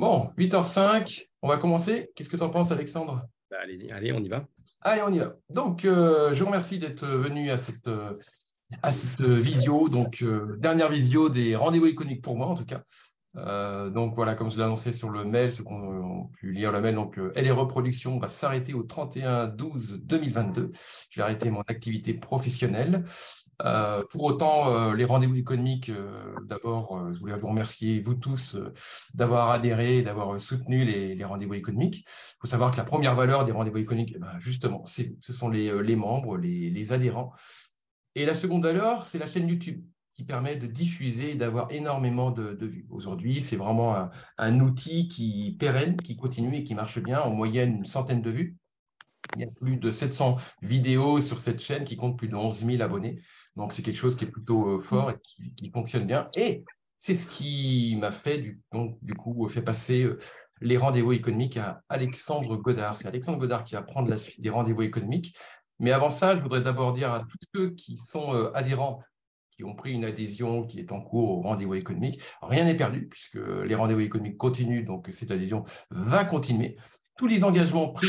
Bon, 8h05, on va commencer. Qu'est-ce que tu en penses, Alexandre? Bah, allez-y, allez, on y va. Allez, on y va. Donc, je vous remercie d'être venu à cette visio, donc dernière visio des rendez-vous iconiques pour moi, en tout cas. Donc voilà, comme je l'ai annoncé sur le mail, ceux qui ont pu lire le mail, donc LRE Production va s'arrêter au 31/12/2022. Je vais arrêter mon activité professionnelle. Pour autant, les rendez-vous économiques, d'abord, je voulais vous remercier, vous tous, d'avoir adhéré et d'avoir soutenu les rendez-vous économiques. Il faut savoir que la première valeur des rendez-vous économiques, eh ben, justement, ce sont les membres, les adhérents. Et la seconde valeur, c'est la chaîne YouTube qui permet de diffuser et d'avoir énormément de vues. Aujourd'hui, c'est vraiment un outil qui pérenne, qui continue et qui marche bien, en moyenne une centaine de vues. Il y a plus de 700 vidéos sur cette chaîne qui compte plus de 11 000 abonnés. Donc, c'est quelque chose qui est plutôt fort et qui fonctionne bien. Et c'est ce qui m'a fait, du coup, fait passer les rendez-vous économiques à Alexandre Godard. C'est Alexandre Godard qui va prendre la suite des rendez-vous économiques. Mais avant ça, je voudrais d'abord dire à tous ceux qui sont adhérents, qui ont pris une adhésion qui est en cours au rendez-vous économique, rien n'est perdu puisque les rendez-vous économiques continuent, donc cette adhésion va continuer. Tous les engagements pris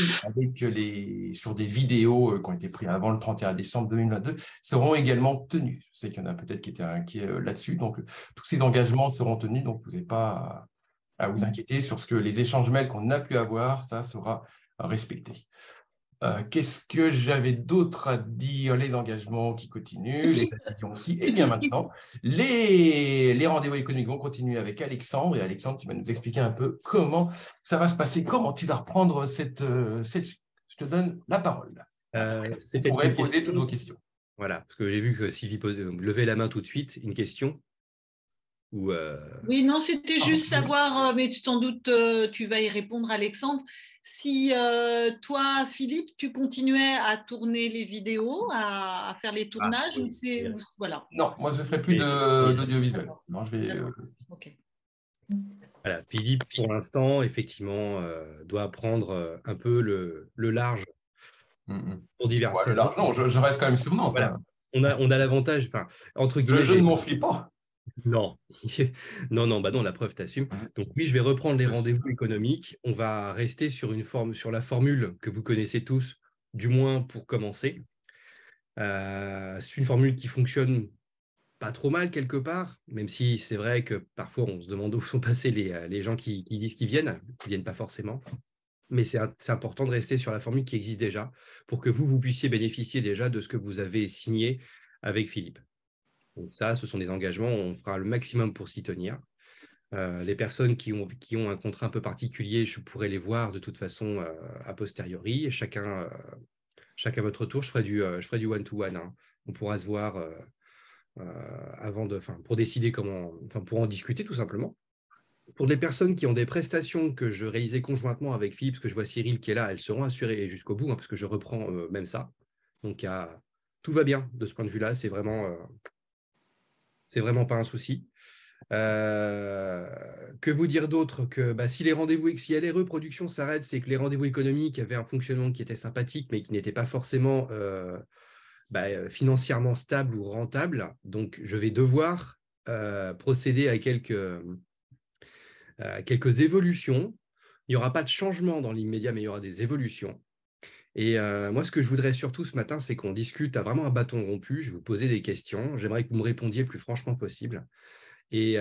sur des vidéos qui ont été pris avant le 31 décembre 2022 seront également tenus. Je sais qu'il y en a peut-être qui étaient inquiets là-dessus. Donc, tous ces engagements seront tenus. Donc, vous n'avez pas à vous inquiéter sur ce que les échanges mails qu'on a pu avoir, ça sera respecté. Qu'est-ce que j'avais d'autre à dire? Les engagements qui continuent, les adhésions aussi. Et bien maintenant, les rendez-vous économiques vont continuer avec Alexandre. Et Alexandre, tu vas nous expliquer un peu comment ça va se passer, comment tu vas reprendre cette suite. Je te donne la parole. Après, vous C'était pourrez une poser question. toutes vos questions. Voilà, parce que j'ai vu que Sylvie levait la main tout de suite. Une question ou Oui, non, c'était Pardon. juste savoir, mais sans doute tu vas y répondre, Alexandre. Si toi, Philippe, tu continuais à tourner les vidéos, à faire les tournages, ou oui, c'est voilà. Non, moi, je ne ferai plus d'audiovisuel. Non, je vais. Ok. Voilà, Philippe, pour l'instant, effectivement, doit prendre un peu le large pour diverses Ouais, raisons. non, je reste quand même sur Nantes. Voilà, Hein. on a l'avantage, enfin, entre guillemets, Je ne m'enfuis pas. non, non, non, bah non, la preuve t'assume. Donc oui, je vais reprendre les rendez-vous économiques. On va rester sur sur la formule que vous connaissez tous, du moins pour commencer. C'est une formule qui fonctionne pas trop mal quelque part, même si c'est vrai que parfois on se demande où sont passés les gens qui disent qu'ils viennent pas forcément. Mais c'est important de rester sur la formule qui existe déjà pour que vous puissiez bénéficier déjà de ce que vous avez signé avec Philippe. Donc ça, ce sont des engagements, on fera le maximum pour s'y tenir. Les personnes qui ont un contrat un peu particulier, je pourrais les voir de toute façon a posteriori. Et chacun à votre tour, je ferai du one-to-one. Hein. On pourra se voir pour décider pour en discuter tout simplement. Pour les personnes qui ont des prestations que je réalisais conjointement avec Philippe, parce que je vois Cyril qui est là, elles seront assurées jusqu'au bout, hein, parce que je reprends même ça. Donc tout va bien de ce point de vue-là, c'est vraiment pas un souci. Que vous dire d'autre que si si LRE Production s'arrête, c'est que les rendez-vous économiques avaient un fonctionnement qui était sympathique, mais qui n'était pas forcément financièrement stable ou rentable. Donc, je vais devoir procéder à quelques évolutions. Il n'y aura pas de changement dans l'immédiat, mais il y aura des évolutions. Et moi, ce que je voudrais surtout ce matin, c'est qu'on discute à vraiment un bâton rompu. Je vais vous poser des questions. J'aimerais que vous me répondiez le plus franchement possible. Et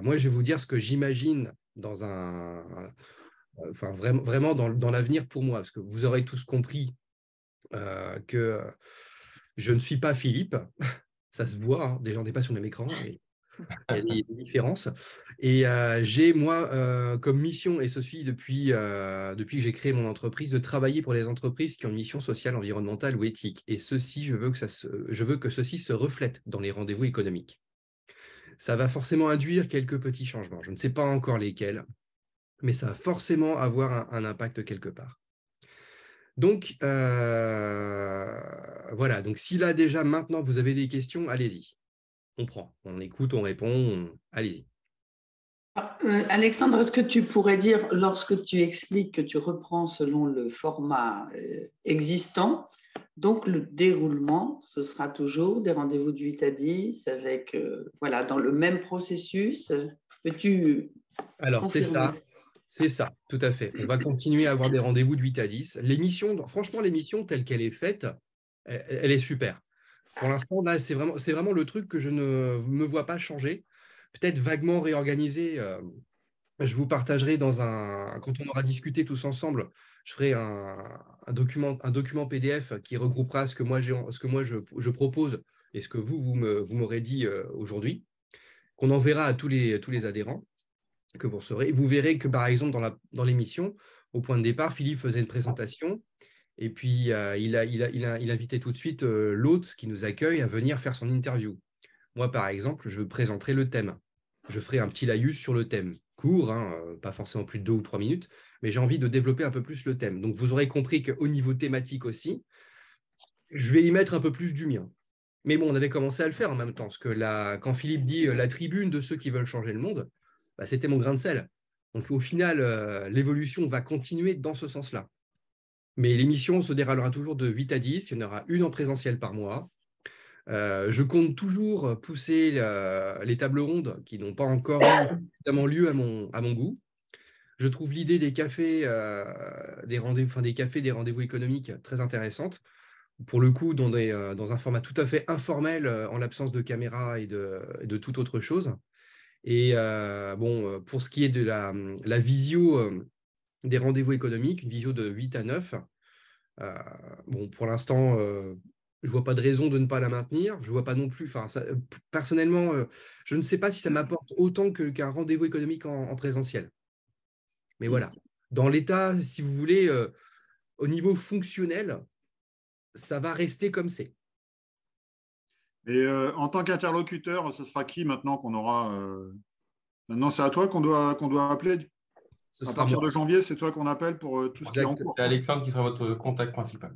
moi, je vais vous dire ce que j'imagine vraiment dans l'avenir pour moi, parce que vous aurez tous compris que je ne suis pas Philippe. Ça se voit, hein. Déjà, on n'est pas sur le même écran, mais il y a des différences. Et j'ai, moi, comme mission, et ceci depuis que j'ai créé mon entreprise, de travailler pour les entreprises qui ont une mission sociale, environnementale ou éthique. Et ceci, je veux que ceci se reflète dans les rendez-vous économiques. Ça va forcément induire quelques petits changements. Je ne sais pas encore lesquels, mais ça va forcément avoir un impact quelque part. Donc, voilà. Donc, si là, déjà, maintenant, vous avez des questions, allez-y. On prend, on écoute, on répond, allez-y. Alexandre, est-ce que tu pourrais dire, lorsque tu expliques que tu reprends selon le format existant, donc le déroulement, ce sera toujours des rendez-vous du 8 à 10 avec, dans le même processus. Peux-tu Alors, c'est confirmer? C'est ça, tout à fait. On va continuer à avoir des rendez-vous de 8 à 10. Franchement, l'émission telle qu'elle est faite, elle est super. Pour l'instant, là, c'est vraiment le truc que je ne me vois pas changer. Peut-être vaguement réorganiser. Je vous partagerai quand on aura discuté tous ensemble, je ferai un document PDF qui regroupera ce que moi, je propose et ce que vous m'aurez dit aujourd'hui, qu'on enverra à tous les adhérents que vous recevrez. Et vous verrez que, par exemple, dans l'émission, au point de départ, Philippe faisait une présentation et puis il invitait tout de suite l'hôte qui nous accueille à venir faire son interview. Moi, par exemple, je présenterai le thème. Je ferai un petit laïus sur le thème. Court, hein, pas forcément plus de 2 ou 3 minutes, mais j'ai envie de développer un peu plus le thème. Donc, vous aurez compris qu'au niveau thématique aussi, je vais y mettre un peu plus du mien. Mais bon, on avait commencé à le faire en même temps, parce que quand Philippe dit la tribune de ceux qui veulent changer le monde, bah, c'était mon grain de sel. Donc, au final, l'évolution va continuer dans ce sens-là. Mais l'émission se déroulera toujours de 8 à 10. Il y en aura une en présentiel par mois. Je compte toujours pousser les tables rondes qui n'ont pas encore eu suffisamment lieu à mon goût. Je trouve l'idée des cafés, des rendez-vous économiques très intéressante. Pour le coup, dans un format tout à fait informel, en l'absence de caméra et de toute autre chose. Et pour ce qui est de la visio des rendez-vous économiques, une visio de 8 à 9, pour l'instant, je ne vois pas de raison de ne pas la maintenir. Je ne vois pas non plus. Personnellement, je ne sais pas si ça m'apporte autant qu'un rendez-vous économique en présentiel. Mais voilà. Dans l'état, si vous voulez, au niveau fonctionnel, ça va rester comme c'est. Et en tant qu'interlocuteur, ce sera qui maintenant qu'on aura Maintenant, c'est à toi qu'on doit appeler. À partir de janvier, c'est toi qu'on appelle pour tout ce qui est en cours. C'est Alexandre qui sera votre contact principal.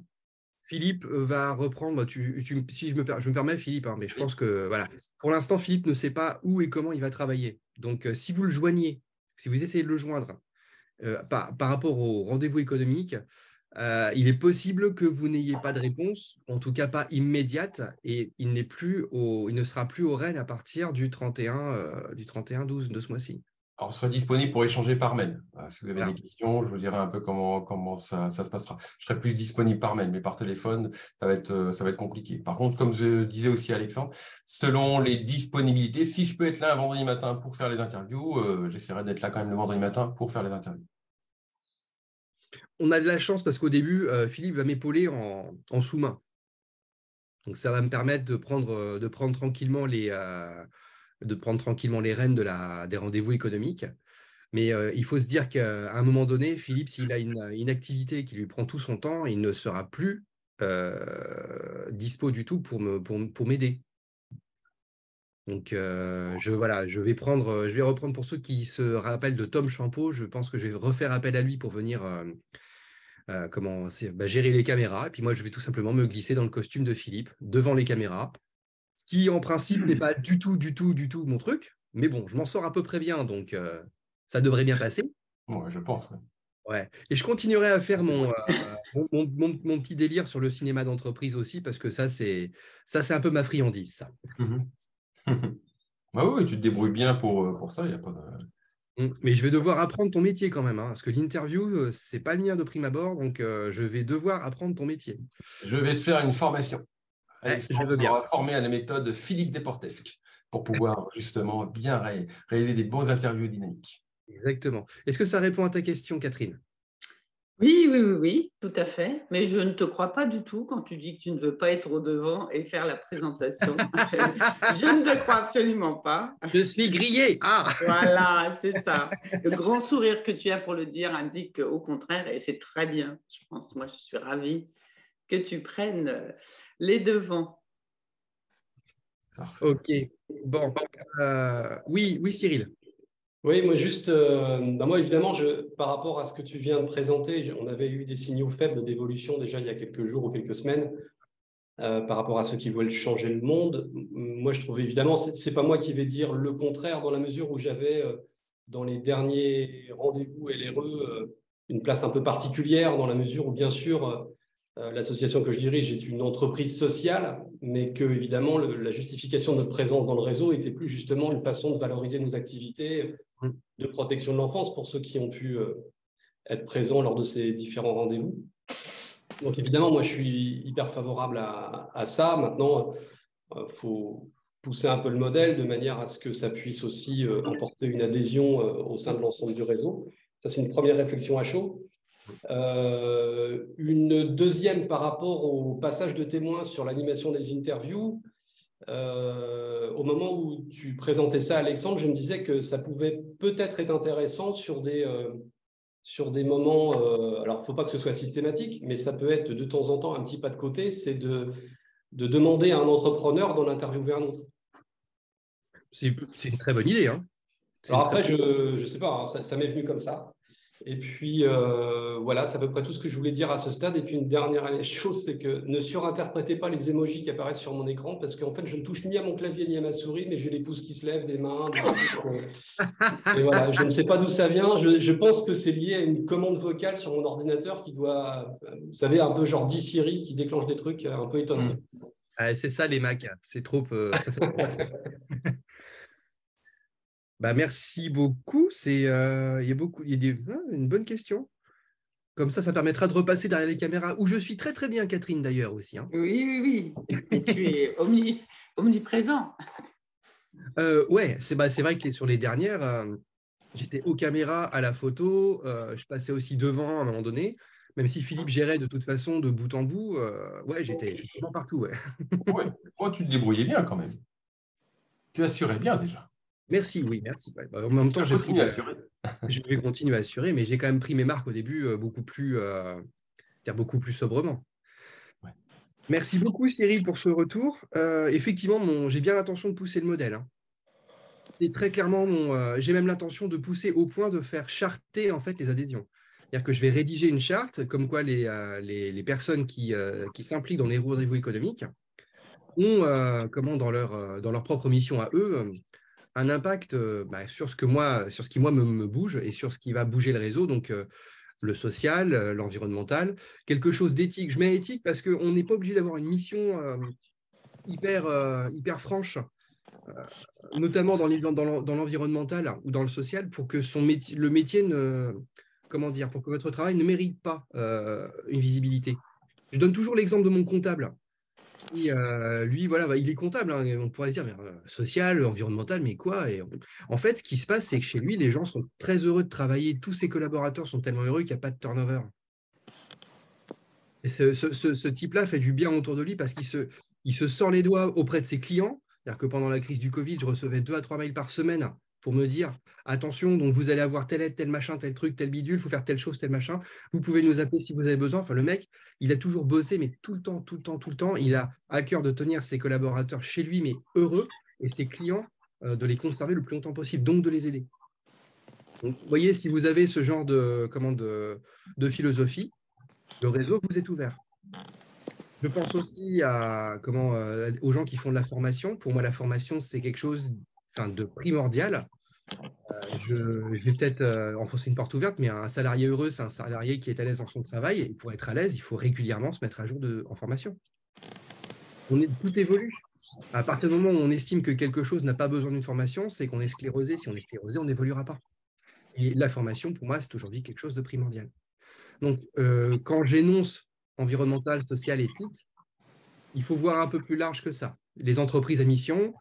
Philippe va reprendre, si je me permets, Philippe, hein, mais je pense que voilà. Pour l'instant, Philippe ne sait pas où et comment il va travailler. Donc, si vous le joignez, si vous essayez de le joindre par rapport au rendez-vous économique, il est possible que vous n'ayez pas de réponse, en tout cas pas immédiate, et il ne sera plus au Rennes à partir du 31/12 de ce mois-ci. Alors, on sera disponible pour échanger par mail. Si vous avez des questions, je vous dirai un peu comment ça se passera. Je serai plus disponible par mail, mais par téléphone, ça va être compliqué. Par contre, comme je disais aussi à Alexandre, selon les disponibilités, si je peux être là un vendredi matin pour faire les interviews, j'essaierai d'être là quand même le vendredi matin pour faire les interviews. On a de la chance parce qu'au début, Philippe va m'épauler en sous-main. Donc, ça va me permettre de prendre tranquillement les rênes des rendez-vous économiques. Mais il faut se dire qu'à un moment donné, Philippe, s'il a une activité qui lui prend tout son temps, il ne sera plus dispo du tout pour m'aider. Donc, je vais reprendre pour ceux qui se rappellent de Tom Champeau. Je pense que je vais refaire appel à lui pour venir gérer les caméras. Et puis moi, je vais tout simplement me glisser dans le costume de Philippe devant les caméras. Ce qui, en principe, n'est pas du tout mon truc. Mais bon, je m'en sors à peu près bien, donc ça devrait bien passer. Ouais, je pense. Ouais. Et je continuerai à faire mon petit délire sur le cinéma d'entreprise aussi, parce que ça, c'est un peu ma friandise, ça. Bah oui, tu te débrouilles bien pour ça, il n'y a pas de... Mais je vais devoir apprendre ton métier quand même, hein, parce que l'interview, c'est pas le mien de prime abord, donc je vais devoir apprendre ton métier. Je vais te faire une formation. Je veux bien. On va former à la méthode Philippe Desportesque pour pouvoir justement bien réaliser des bons interviews dynamiques. Exactement. Est-ce que ça répond à ta question, Catherine? Oui, tout à fait. Mais je ne te crois pas du tout quand tu dis que tu ne veux pas être au devant et faire la présentation. Je ne te crois absolument pas. Je suis grillé. Ah. Voilà, c'est ça. Le grand sourire que tu as pour le dire indique au contraire, et c'est très bien. Je pense, moi, je suis ravie que tu prennes les devants. Ok. Bon. Oui, Cyril. Oui, moi juste, moi évidemment, par rapport à ce que tu viens de présenter, on avait eu des signaux faibles d'évolution déjà il y a quelques jours ou quelques semaines par rapport à ceux qui veulent changer le monde. Moi, je trouve évidemment, c'est pas moi qui vais dire le contraire dans la mesure où j'avais dans les derniers rendez-vous LRE une place un peu particulière dans la mesure où bien sûr L'association que je dirige est une entreprise sociale, mais que, évidemment, la justification de notre présence dans le réseau était plus justement une façon de valoriser nos activités de protection de l'enfance pour ceux qui ont pu être présents lors de ces différents rendez-vous. Donc, évidemment, moi, je suis hyper favorable à ça. Maintenant, faut pousser un peu le modèle de manière à ce que ça puisse aussi emporter une adhésion au sein de l'ensemble du réseau. Ça, c'est une première réflexion à chaud. Une deuxième par rapport au passage de témoins sur l'animation des interviews. Au moment où tu présentais ça, Alexandre, je me disais que ça pouvait peut-être être intéressant sur des moments, alors il ne faut pas que ce soit systématique, mais ça peut être de temps en temps un petit pas de côté, c'est de demander à un entrepreneur d'en interviewer un autre. C'est une très bonne idée. Hein. Alors après, je ne sais pas, hein, ça m'est venu comme ça. Et puis, voilà, c'est à peu près tout ce que je voulais dire à ce stade. Et puis, une dernière chose, c'est que ne surinterprétez pas les émojis qui apparaissent sur mon écran, parce qu'en fait, je ne touche ni à mon clavier ni à ma souris, mais j'ai les pouces qui se lèvent, des mains. Et voilà, je ne sais pas d'où ça vient. Je pense que c'est lié à une commande vocale sur mon ordinateur qui doit, vous savez, un peu genre dit Siri, qui déclenche des trucs un peu étonnants. C'est ça, les Macs. C'est trop... ça fait... Bah, merci beaucoup. Il y a une bonne question. Comme ça permettra de repasser derrière les caméras, où je suis très très bien, Catherine, d'ailleurs aussi. Hein. Oui. Et tu es omniprésent. Ouais, c'est vrai que sur les dernières, j'étais aux caméras, à la photo. Je passais aussi devant à un moment donné. Même si Philippe gérait de toute façon de bout en bout, ouais, j'étais vraiment partout. Ouais. Ouais. Oh, tu te débrouillais bien quand même. Tu assurais bien déjà. Merci, oui, merci. Ouais, en même temps, je vais continuer à assurer, mais j'ai quand même pris mes marques au début beaucoup plus sobrement. Ouais. Merci beaucoup, Cyril, pour ce retour. Effectivement, j'ai bien l'intention de pousser le modèle. Hein. C'est très clairement j'ai même l'intention de pousser au point de faire charter en fait les adhésions. C'est-à-dire que je vais rédiger une charte comme quoi les personnes qui s'impliquent dans les rendez-vous économiques ont, dans leur propre mission à eux, un impact sur ce qui moi me bouge et sur ce qui va bouger le réseau, donc le social, l'environnemental, quelque chose d'éthique. Je mets éthique parce qu'on n'est pas obligé d'avoir une mission hyper franche, notamment dans l'environnemental ou dans le social, pour que le métier pour que votre travail ne mérite pas une visibilité. Je donne toujours l'exemple de mon comptable. Et lui, voilà, il est comptable. Hein, on pourrait se dire, social, environnemental, mais quoi en fait, ce qui se passe, c'est que chez lui, les gens sont très heureux de travailler. Tous ses collaborateurs sont tellement heureux qu'il n'y a pas de turnover. Et ce type-là fait du bien autour de lui parce qu'il se sort les doigts auprès de ses clients. C'est-à-dire que pendant la crise du Covid, je recevais 2 à 3 mails par semaine pour me dire, attention, donc vous allez avoir telle aide, tel machin, tel truc, tel bidule, il faut faire telle chose, tel machin. Vous pouvez nous appeler si vous avez besoin. Enfin, le mec, il a toujours bossé, mais tout le temps. Il a à cœur de tenir ses collaborateurs chez lui, mais heureux, et ses clients, de les conserver le plus longtemps possible, donc de les aider. Donc, vous voyez, si vous avez ce genre de philosophie, le réseau vous est ouvert. Je pense aussi aux gens qui font de la formation. Pour moi, la formation, c'est quelque chose de primordial. Je vais peut-être enfoncer une porte ouverte, mais un salarié heureux, c'est un salarié qui est à l'aise dans son travail. Et pour être à l'aise, il faut régulièrement se mettre à jour en formation. Tout évolue. À partir du moment où on estime que quelque chose n'a pas besoin d'une formation, c'est qu'on est sclérosé. Si on est sclérosé, on n'évoluera pas. Et la formation, pour moi, c'est aujourd'hui quelque chose de primordial. Donc, quand j'énonce environnemental, social, éthique, il faut voir un peu plus large que ça. Les entreprises à mission,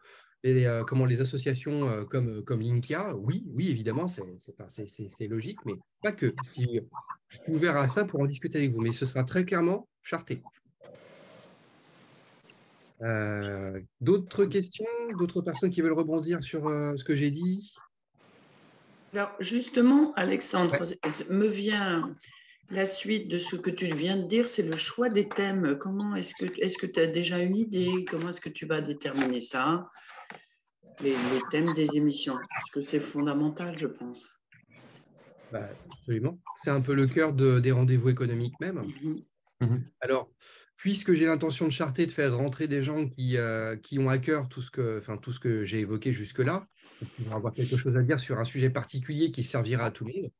les associations comme Linkia, oui, évidemment, c'est logique, mais pas que. Je suis ouvert à ça pour en discuter avec vous, mais ce sera très clairement charté. D'autres questions, d'autres personnes qui veulent rebondir sur ce que j'ai dit? Alors, justement, Alexandre, me vient la suite de ce que tu viens de dire, c'est le choix des thèmes. Comment est-ce que tu as déjà une idée? Comment est-ce que tu vas déterminer ça? Les thèmes des émissions, parce que c'est fondamental, je pense. Absolument. C'est un peu le cœur des rendez-vous économiques même. Alors, puisque j'ai l'intention de charter, de faire rentrer des gens qui ont à cœur tout ce que j'ai évoqué jusque-là, qui vont avoir quelque chose à dire sur un sujet particulier qui servira à tout le monde,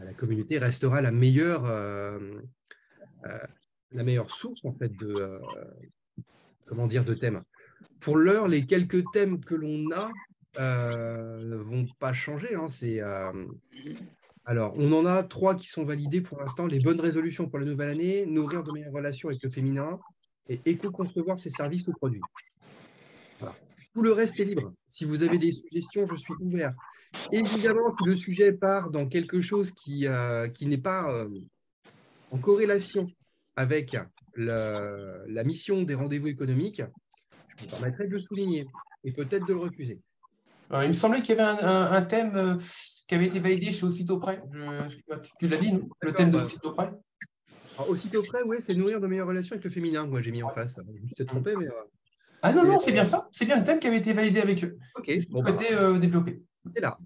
la communauté restera la meilleure source en fait de thèmes. Pour l'heure, les quelques thèmes que l'on a ne vont pas changer. Hein. Alors, on en a 3 qui sont validés pour l'instant. Les bonnes résolutions pour la nouvelle année, nourrir de meilleures relations avec le féminin et éco-concevoir ses services ou produits. Voilà. Tout le reste est libre. Si vous avez des suggestions, je suis ouvert. Évidemment, si le sujet part dans quelque chose qui n'est pas en corrélation avec la mission des rendez-vous économiques, je me permettrai de le souligner et peut-être de le refuser. Il me semblait qu'il y avait un thème qui avait été validé chez Aussitôt Près. Tu l'as dit, non? Le thème de Aussitôt Près. Alors, Aussitôt Près, oui, c'est nourrir de meilleures relations avec le féminin. Moi, j'ai mis en face. Je me suis trompé, mais. Ah non, c'est bien ça. C'est bien le thème qui avait été validé avec eux. Ok. Bon, développer. C'est là.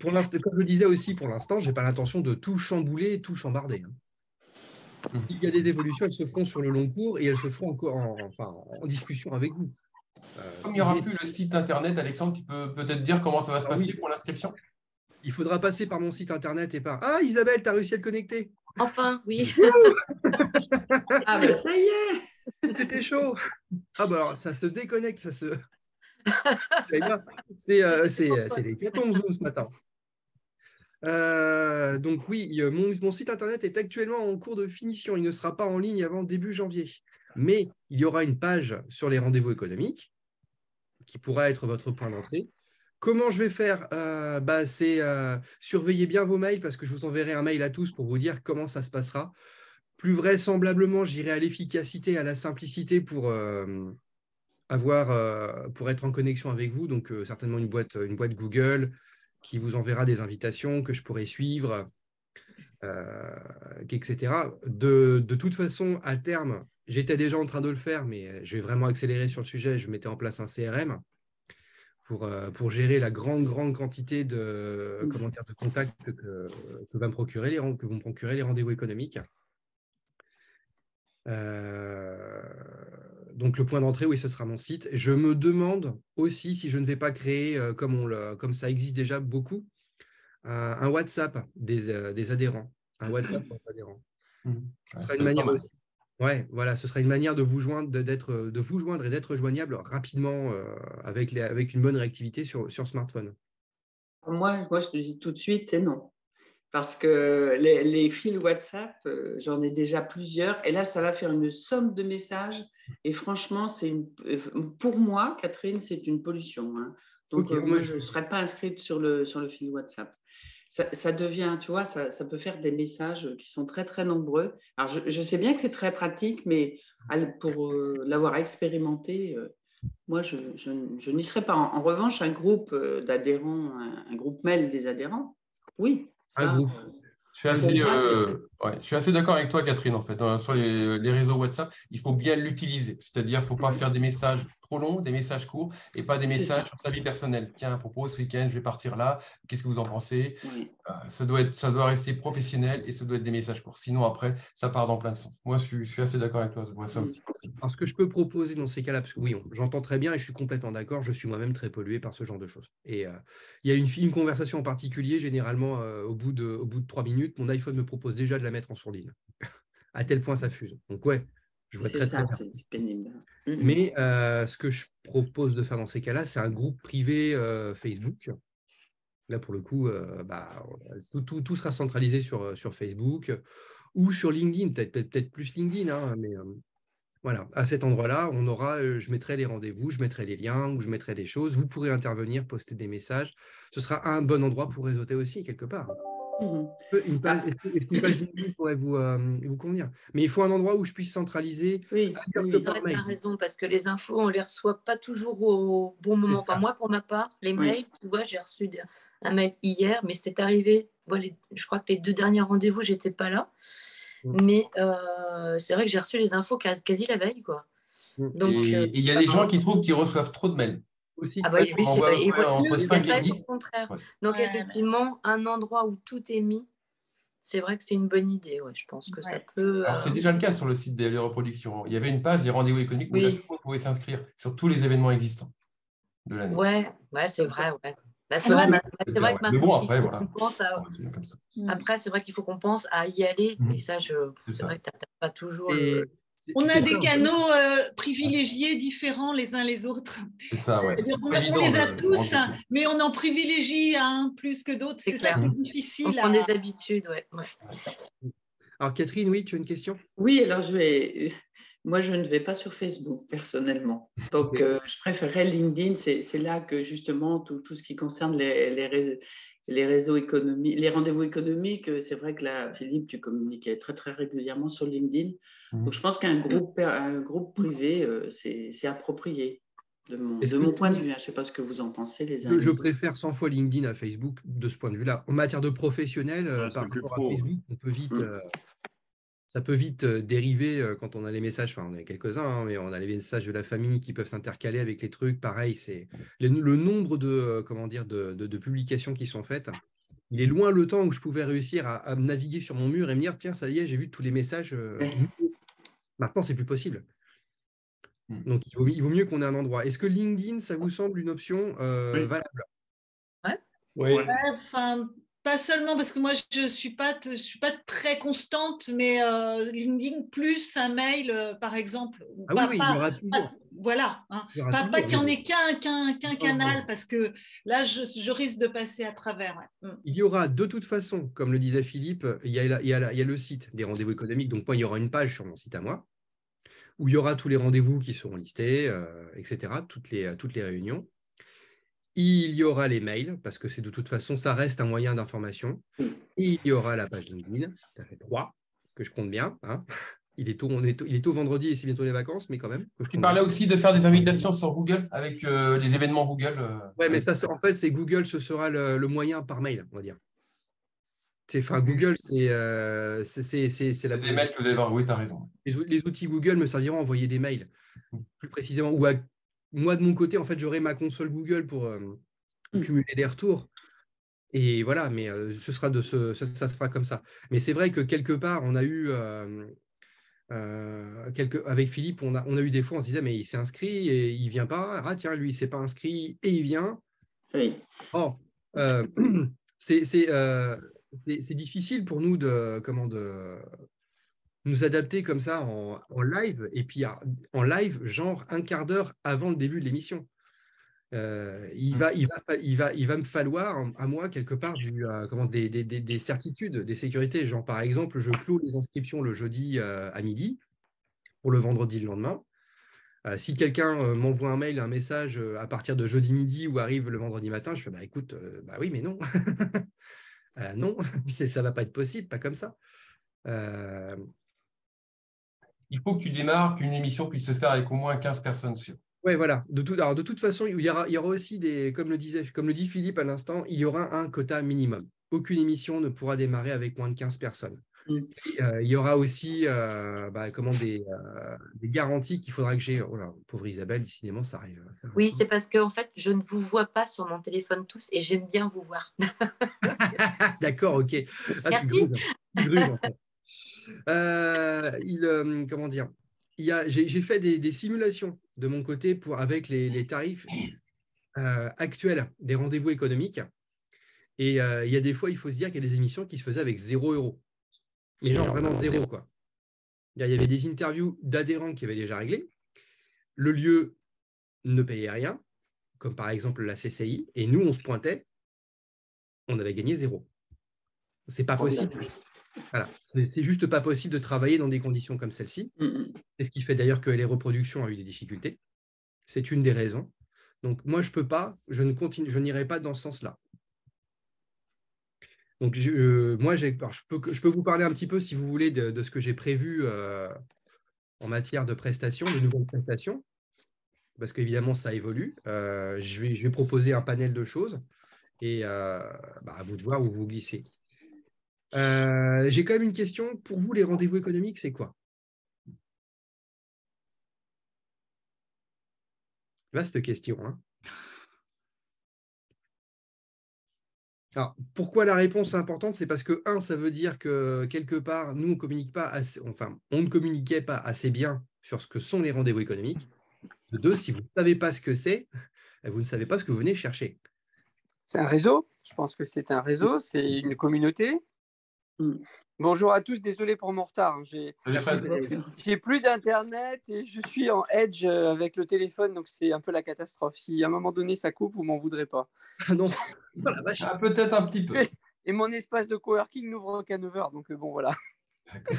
Pour l'instant, comme je le disais aussi, pour l'instant, je n'ai pas l'intention de tout chambouler et tout chambarder. Hein. Il y a des évolutions, elles se font sur le long cours et elles se font encore en discussion avec vous. Comme il n'y aura plus le site internet, Alexandre, tu peux peut-être dire comment ça va se passer pour l'inscription? Il faudra passer par mon site internet et par… Ah, Isabelle, tu as réussi à te connecter? Enfin, oui. Ah, ben ça y est. C'était chaud. Ah, bah alors, ça se déconnecte, ça se… C'est les cartons Zoom ce matin. Donc oui, mon site internet est actuellement en cours de finition. Il ne sera pas en ligne avant début janvier. Mais il y aura une page sur les rendez-vous économiques qui pourra être votre point d'entrée. Comment je vais faire? C'est surveiller bien vos mails parce que je vous enverrai un mail à tous pour vous dire comment ça se passera. Plus vraisemblablement, j'irai à l'efficacité, à la simplicité pour être en connexion avec vous. Donc, certainement une boîte Google qui vous enverra des invitations que je pourrai suivre, etc. De toute façon, à terme, j'étais déjà en train de le faire, mais je vais vraiment accélérer sur le sujet. Je mettais en place un CRM pour gérer la grande quantité de contacts que vont me procurer les rendez-vous économiques. Donc, le point d'entrée, oui, ce sera mon site. Je me demande aussi si je ne vais pas créer, comme ça existe déjà beaucoup, un WhatsApp des adhérents. Un WhatsApp pour les adhérents. Ce sera une manière aussi. Ouais, voilà, ce sera une manière de vous joindre, de vous joindre et d'être joignable rapidement avec une bonne réactivité sur smartphone. Moi, je te dis tout de suite, c'est non. Parce que les fils WhatsApp, j'en ai déjà plusieurs. Et là, ça va faire une somme de messages. Et franchement, pour moi, Catherine, c'est une pollution. Hein. Donc, moi, je ne serais pas inscrite sur le fil WhatsApp. Ça devient, tu vois, ça peut faire des messages qui sont très, très nombreux. Alors, je sais bien que c'est très pratique, mais pour l'avoir expérimenté, moi, je n'y serais pas. En revanche, un groupe d'adhérents, un groupe mail des adhérents, oui. Ça, un groupe. Je suis assez d'accord avec toi, Catherine, en fait. Sur les réseaux WhatsApp, il faut bien l'utiliser. C'est-à-dire, il ne faut pas faire des messages trop longs, des messages courts, et pas des messages sur sa vie personnelle. Tiens, à propos, ce week-end, je vais partir là. Qu'est-ce que vous en pensez? Ça doit rester professionnel et ça doit être des messages courts. Sinon, après, ça part dans plein de sens. Moi, je suis assez d'accord avec toi. Je vois ça aussi. Alors, ce que je peux proposer dans ces cas-là, parce que oui, j'entends très bien et je suis complètement d'accord, je suis moi-même très pollué par ce genre de choses. Et il y a une conversation en particulier, généralement, au bout de 3 minutes, mon iPhone me propose déjà de la mettre en sourdine. À tel point ça fuse. Donc, ouais, je vois très bien. C'est pénible. Mais ce que je propose de faire dans ces cas-là, c'est un groupe privé Facebook. Là, pour le coup, tout sera centralisé sur Facebook ou sur LinkedIn, peut-être plus LinkedIn, hein, mais voilà, à cet endroit-là, je mettrai les rendez-vous, je mettrai les liens, ou je mettrai des choses. Vous pourrez intervenir, poster des messages. Ce sera un bon endroit pour réseauter aussi, quelque part. Une page LinkedIn pourrait vous convenir. Mais il faut un endroit où je puisse centraliser. Tu as raison, parce que les infos, on ne les reçoit pas toujours au bon moment. Enfin, moi, pour ma part, les mails, tu vois, j'ai reçu un mail hier, mais c'est arrivé. Je crois que les 2 derniers rendez-vous, je n'étais pas là. Mais c'est vrai que j'ai reçu les infos quasi la veille, quoi. Donc, et il y a des gens qui trouvent qu'ils reçoivent trop de mails. Aussi. Ah bah, oui, c'est vrai. Il y a ça et son contraire. Ouais. Donc, effectivement, un endroit où tout est mis, c'est vrai que c'est une bonne idée. Ouais, je pense que ça peut… Alors, c'est déjà le cas sur le site des reproductions. Il y avait une page des rendez-vous économiques où là, tout le monde pouvait s'inscrire sur tous les événements existants de l'année. Ouais, c'est vrai. Ouais. Là, c'est vrai, Mais maintenant, bon, après, voilà. Après, c'est vrai qu'il faut qu'on pense à y aller. Et ça, c'est vrai que tu n'as pas toujours On a des canaux privilégiés différents les uns les autres. C'est ça, ouais. On les a tous, mais on en privilégie un plus que d'autres. C'est ça qui est difficile. On prend des habitudes, ouais. Alors, Catherine, oui, tu as une question? Oui, alors moi, je ne vais pas sur Facebook personnellement. Donc, je préférerais LinkedIn. C'est là que justement tout ce qui concerne les réseaux économiques, les rendez-vous économiques, c'est vrai que là, Philippe, tu communiquais très, très régulièrement sur LinkedIn. Donc, je pense qu'un groupe privé, c'est approprié de mon point de vue. Je ne sais pas ce que vous en pensez, les uns. Je préfère 100 fois LinkedIn à Facebook de ce point de vue-là. En matière de professionnel, par rapport à Facebook, on peut vite... Ça peut vite dériver quand on a les messages, enfin on a quelques-uns, mais on a les messages de la famille qui peuvent s'intercaler avec les trucs. Pareil, c'est le nombre de publications qui sont faites. Il est loin le temps où je pouvais réussir à naviguer sur mon mur et me dire, tiens, ça y est, j'ai vu tous les messages. Maintenant, c'est plus possible. Donc, il vaut mieux qu'on ait un endroit. Est-ce que LinkedIn, ça vous semble une option valable? Oui. Enfin, pas seulement parce que moi, je suis pas très constante, mais LinkedIn plus un mail, par exemple. Oui, il y aura toujours. Voilà. Pas qu'il n'y en ait qu'un canal, parce que là, je risque de passer à travers. Ouais. Il y aura de toute façon, comme le disait Philippe, il y a le site des rendez-vous économiques. Donc, moi, il y aura une page sur mon site à moi où il y aura tous les rendez-vous qui seront listés, etc., toutes les réunions. Il y aura les mails, parce que c'est de toute façon, ça reste un moyen d'information. Et il y aura la page LinkedIn, ça fait 3, que je compte bien. Hein. Il est tôt vendredi et c'est bientôt les vacances, mais quand même. Tu parlais aussi de faire des invitations sur Google avec les événements Google. Oui, mais ça, en fait, c'est Google, ce sera le moyen par mail, on va dire. Google, c'est la... Les mails que vous devez... Oui, tu as raison. Les outils Google me serviront à envoyer des mails, plus précisément, ou moi, de mon côté, en fait, j'aurai ma console Google pour cumuler des retours. Et voilà, mais ça se fera comme ça. Mais c'est vrai que quelque part, on a eu, avec Philippe, on a eu des fois, on se disait, mais il s'est inscrit et il ne vient pas. Ah tiens, lui, il ne s'est pas inscrit et il vient. Oui. Or, c'est difficile pour nous de nous adapter comme ça en live, et puis en live, genre un quart d'heure avant le début de l'émission. Il va me falloir à moi quelque part des certitudes, des sécurités. Genre par exemple, je clôt les inscriptions le jeudi à midi pour le vendredi le lendemain. Si quelqu'un m'envoie un message à partir de jeudi midi ou arrive le vendredi matin, je fais bah écoute, bah oui mais non. Non, ça va pas être possible, pas comme ça. Il faut que tu démarres, qu'une émission puisse se faire avec au moins 15 personnes sur. Oui, voilà. De toute façon, il y aura aussi comme le dit Philippe à l'instant, il y aura un quota minimum. Aucune émission ne pourra démarrer avec moins de 15 personnes. Il y aura aussi des garanties qu'il faudra que j'ai. Oh là, pauvre Isabelle, décidément, ça arrive. Oui, c'est parce que en fait, je ne vous vois pas sur mon téléphone tous et j'aime bien vous voir. D'accord, ok. Merci. Tu gruges, en fait. Comment dire, j'ai fait des simulations de mon côté avec les tarifs actuels des rendez-vous économiques. Et il y a des fois, il faut se dire qu'il y a des émissions qui se faisaient avec 0 €. Mais genre vraiment 0, quoi. Il y avait des interviews d'adhérents qui avaient déjà réglé. Le lieu ne payait rien, comme par exemple la CCI. Et nous, on se pointait, on avait gagné 0. C'est pas possible. Voilà. C'est juste pas possible de travailler dans des conditions comme celle-ci. C'est ce qui fait d'ailleurs que les reproductions ont eu des difficultés. C'est une des raisons. Donc moi, je n'irai pas dans ce sens-là. Donc moi, je peux vous parler un petit peu, si vous voulez, de ce que j'ai prévu en matière de prestations, de nouvelles prestations, parce qu'évidemment, ça évolue. Je vais proposer un panel de choses et à vous de voir où vous glissez. J'ai quand même une question. Pour vous, les rendez-vous économiques, c'est quoi? Vaste question. Hein. Alors, pourquoi la réponse est importante? C'est parce que, ça veut dire que quelque part, nous, on ne communiquait pas assez bien sur ce que sont les rendez-vous économiques. De 2, si vous ne savez pas ce que c'est, vous ne savez pas ce que vous venez chercher. C'est un réseau. Je pense que c'est un réseau, c'est une communauté. Bonjour à tous, désolé pour mon retard. J'ai plus d'internet et je suis en edge avec le téléphone, donc c'est un peu la catastrophe. Si à un moment donné ça coupe, vous m'en voudrez pas. Non, peut-être un petit peu. Et mon espace de coworking n'ouvre qu'à 9h, donc bon voilà. D'accord.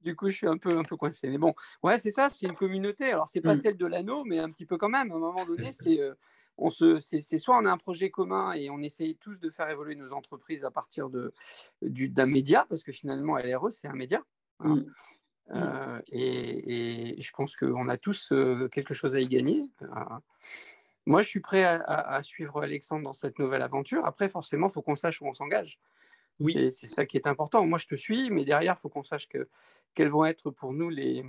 Du coup, je suis un peu coincé. Mais bon, ouais, c'est ça, c'est une communauté. Alors, c'est pas celle de l'anneau, mais un petit peu quand même. À un moment donné, c'est soit on a un projet commun et on essaye tous de faire évoluer nos entreprises à partir d'un média, parce que finalement, LRE, c'est un média. Hein. Et je pense qu'on a tous quelque chose à y gagner. Moi, je suis prêt à suivre Alexandre dans cette nouvelle aventure. Après, forcément, il faut qu'on sache où on s'engage. Oui. C'est ça qui est important. Moi, je te suis, mais derrière, il faut qu'on sache quels vont être pour nous les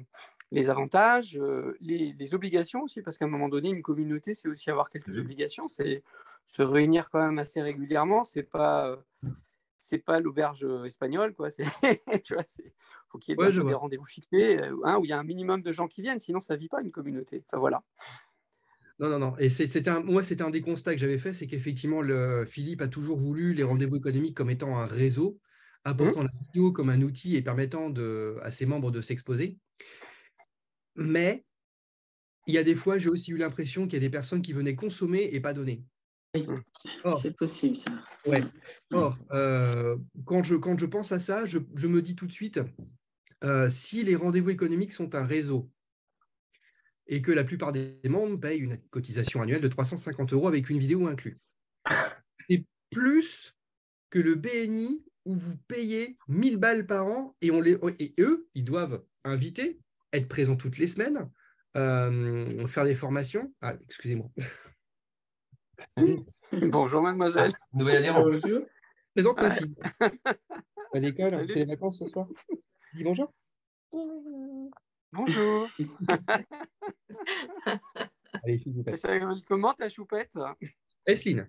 avantages, les obligations aussi, parce qu'à un moment donné, une communauté, c'est aussi avoir quelques obligations. C'est se réunir quand même assez régulièrement. C'est pas l'auberge espagnole, quoi. Tu vois, faut qu'il y ait des rendez-vous fixés, où il y a un minimum de gens qui viennent, sinon ça vit pas une communauté. Enfin voilà. Non. Et c'était un des constats que j'avais fait, c'est qu'effectivement, Philippe a toujours voulu les rendez-vous économiques comme étant un réseau, apportant la vidéo comme un outil et permettant à ses membres de s'exposer. Mais il y a des fois, j'ai aussi eu l'impression qu'il y a des personnes qui venaient consommer et pas donner. Oui, c'est possible ça. Ouais. Or, quand je pense à ça, je me dis tout de suite, si les rendez-vous économiques sont un réseau, et que la plupart des membres payent une cotisation annuelle de 350 € avec une vidéo inclue. C'est plus que le BNI où vous payez 1000 balles par an et eux, ils doivent inviter, être présents toutes les semaines, faire des formations. Ah, excusez-moi. Bonjour, mademoiselle. Nouvelle année. Bonjour. Présente ma fille. À l'école, c'est les vacances ce soir. Dis bonjour. Bonjour. Allez, s'il vous plaît. Ça s'appelle comment ta choupette? Esline.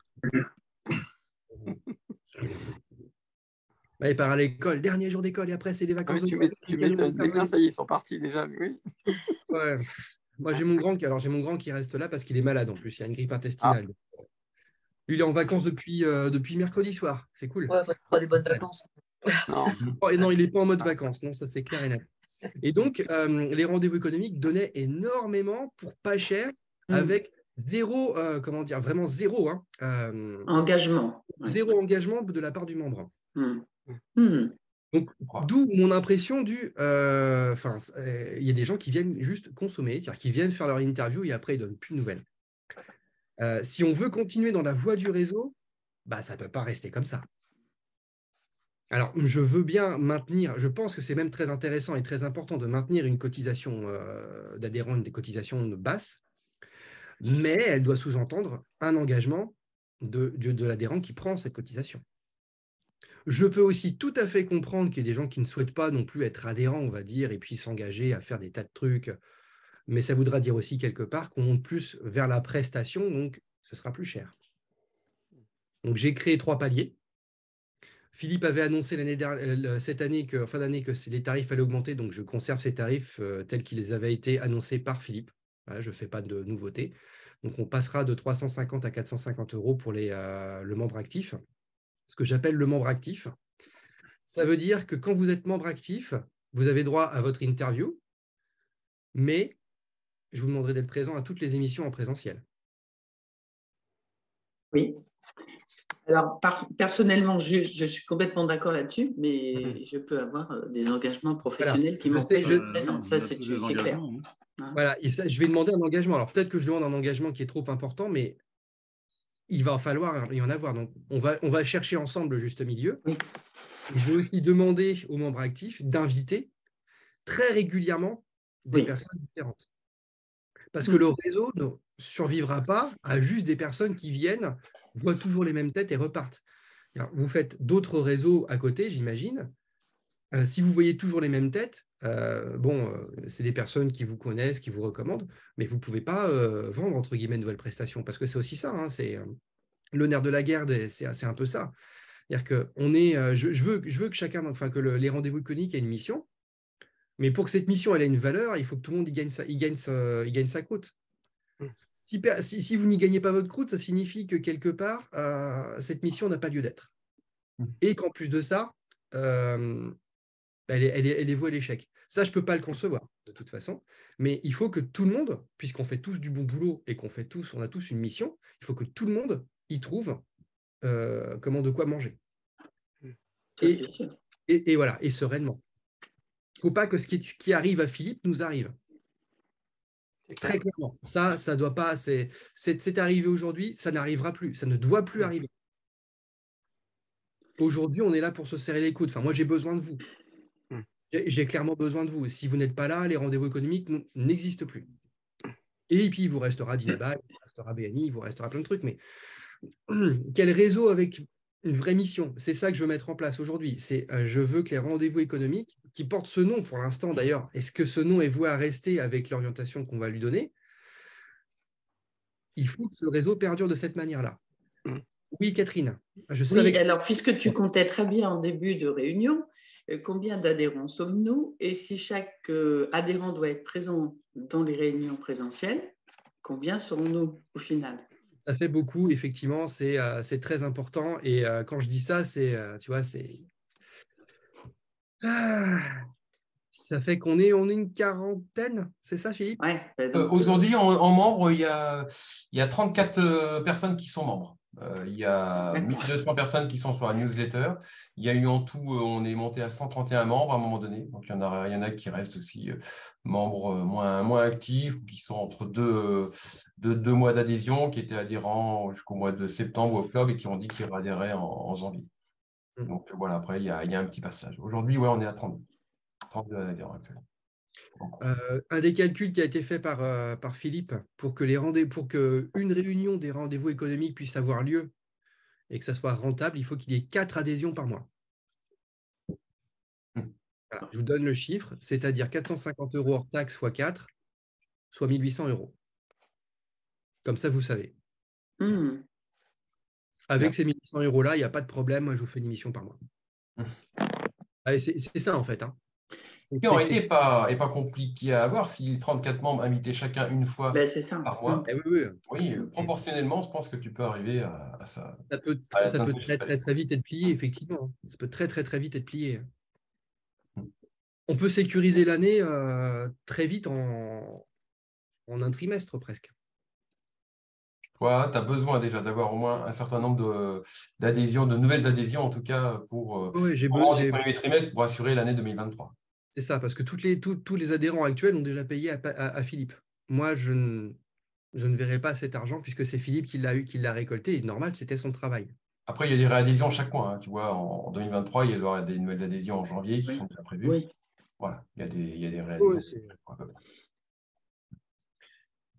Elle part à l'école, dernier jour d'école, et après, c'est les vacances. Tu m'étonnes, ça y est, ils sont partis déjà. Oui. Ouais. Moi, j'ai mon grand qui reste là parce qu'il est malade en plus. Il y a une grippe intestinale. Lui, il est en vacances depuis mercredi soir. C'est cool. Ouais, pas des bonnes vacances. Non, il n'est pas en mode vacances. Non, ça, c'est clair et net. Et donc, les rendez-vous économiques donnaient énormément pour pas cher, avec zéro, vraiment zéro. Engagement. Zéro engagement de la part du membre. Donc, d'où mon impression il y a des gens qui viennent juste consommer, c'est-à-dire qu'ils viennent faire leur interview et après, ils ne donnent plus de nouvelles. Si on veut continuer dans la voie du réseau, ça ne peut pas rester comme ça. Alors, je veux bien maintenir, je pense que c'est même très intéressant et très important de maintenir une cotisation d'adhérents, des cotisations basses, mais elle doit sous-entendre un engagement de l'adhérent qui prend cette cotisation. Je peux aussi tout à fait comprendre qu'il y a des gens qui ne souhaitent pas non plus être adhérents, on va dire, et puis s'engager à faire des tas de trucs, mais ça voudra dire aussi quelque part qu'on monte plus vers la prestation, donc ce sera plus cher. Donc, j'ai créé 3 paliers. Philippe avait annoncé cette année fin d'année que les tarifs allaient augmenter, donc je conserve ces tarifs tels qu'ils avaient été annoncés par Philippe. Voilà, je ne fais pas de nouveautés. Donc, on passera de 350 à 450 € pour le membre actif. Ce que j'appelle le membre actif, ça veut dire que quand vous êtes membre actif, vous avez droit à votre interview, mais je vous demanderai d'être présent à toutes les émissions en présentiel. Oui. Alors, personnellement, je suis complètement d'accord là-dessus, mais je peux avoir des engagements professionnels qui m'empêchent d'être présente. Ça, c'est clair. Voilà, je vais demander un engagement. Alors, peut-être que je demande un engagement qui est trop important, mais il va falloir y en avoir. Donc, on va chercher ensemble le juste milieu. Oui. Je vais aussi demander aux membres actifs d'inviter très régulièrement des personnes différentes. Parce que le réseau ne survivra pas à juste des personnes qui viennent, voient toujours les mêmes têtes et repartent. Alors, vous faites d'autres réseaux à côté, j'imagine. Si vous voyez toujours les mêmes têtes, c'est des personnes qui vous connaissent, qui vous recommandent, mais vous ne pouvez pas vendre, entre guillemets, de nouvelles prestations, parce que c'est aussi ça, c'est le nerf de la guerre, c'est un peu ça. C'est-à-dire que je veux que chacun, que les rendez-vous économiques aient une mission, mais pour que cette mission elle ait une valeur, il faut que tout le monde y gagne sa croûte. Si vous n'y gagnez pas votre croûte, ça signifie que quelque part, cette mission n'a pas lieu d'être. Et qu'en plus de ça, elle est vouée à l'échec. Ça, je ne peux pas le concevoir, de toute façon. Mais il faut que tout le monde, puisqu'on fait tous du bon boulot et qu'on a tous une mission, il faut que tout le monde y trouve de quoi manger. Ça, c'est sûr. Et voilà, et sereinement. Il ne faut pas que ce qui arrive à Philippe nous arrive. Très clairement. Ça doit pas. C'est arrivé aujourd'hui, ça n'arrivera plus. Ça ne doit plus arriver. Aujourd'hui, on est là pour se serrer les coudes. Enfin, moi, j'ai besoin de vous. J'ai clairement besoin de vous. Si vous n'êtes pas là, les rendez-vous économiques n'existent plus. Et puis, il vous restera Dynaba, il vous restera BNI, il vous restera plein de trucs. Mais quel réseau avec une vraie mission? C'est ça que je veux mettre en place aujourd'hui. Je veux que les rendez-vous économiques, qui portent ce nom pour l'instant d'ailleurs, est-ce que ce nom est voué à rester avec l'orientation qu'on va lui donner? Il faut que ce réseau perdure de cette manière-là. Oui, Catherine. Alors, puisque tu comptais très bien en début de réunion, combien d'adhérents sommes-nous? Et si chaque adhérent doit être présent dans les réunions présentielles, combien serons-nous au final? Ça fait beaucoup, effectivement, c'est très important. Et quand je dis ça, tu vois, ça fait qu'on est une quarantaine, c'est ça, Philippe? Aujourd'hui, en membres, il y a 34 personnes qui sont membres. Il y a 1200 personnes qui sont sur la newsletter. Il y a eu en tout, on est monté à 131 membres à un moment donné. Donc, il y en a qui restent aussi membres moins actifs, qui sont entre deux mois d'adhésion, qui étaient adhérents jusqu'au mois de septembre ou octobre et qui ont dit qu'ils adhéraient en janvier. Donc, voilà, après, il y a un petit passage. Aujourd'hui, ouais, on est à 32 adhérents actuellement. Un des calculs qui a été fait par Philippe pour que une réunion des rendez-vous économiques puisse avoir lieu et que ça soit rentable, il faut qu'il y ait 4 adhésions par mois. Voilà, je vous donne le chiffre, c'est-à-dire 450 € hors taxe x 4, soit 1800 €. Comme ça, vous savez. Avec ces 1800 €-là, il n'y a pas de problème, moi, je vous fais une émission par mois. C'est ça, en fait. Qui en réalité n'est pas compliqué à avoir si les 34 membres invités chacun une fois par mois. Oui, proportionnellement, je pense que tu peux arriver à ça. Ça peut très vite être plié, effectivement. Ça peut très vite être plié. On peut sécuriser l'année très vite en un trimestre presque. Toi, tu as besoin déjà d'avoir au moins un certain nombre d'adhésions, de nouvelles adhésions en tout cas pour les premiers trimestres pour assurer l'année 2023. C'est ça, parce que tous les adhérents actuels ont déjà payé à Philippe. Moi, je ne verrai pas cet argent puisque c'est Philippe qui l'a récolté. Et normal, c'était son travail. Après, il y a des réadhésions chaque mois. Hein. Tu vois, en 2023, il y aura des nouvelles adhésions en janvier qui sont déjà prévues. Oui. Voilà, il y a des réadhésions.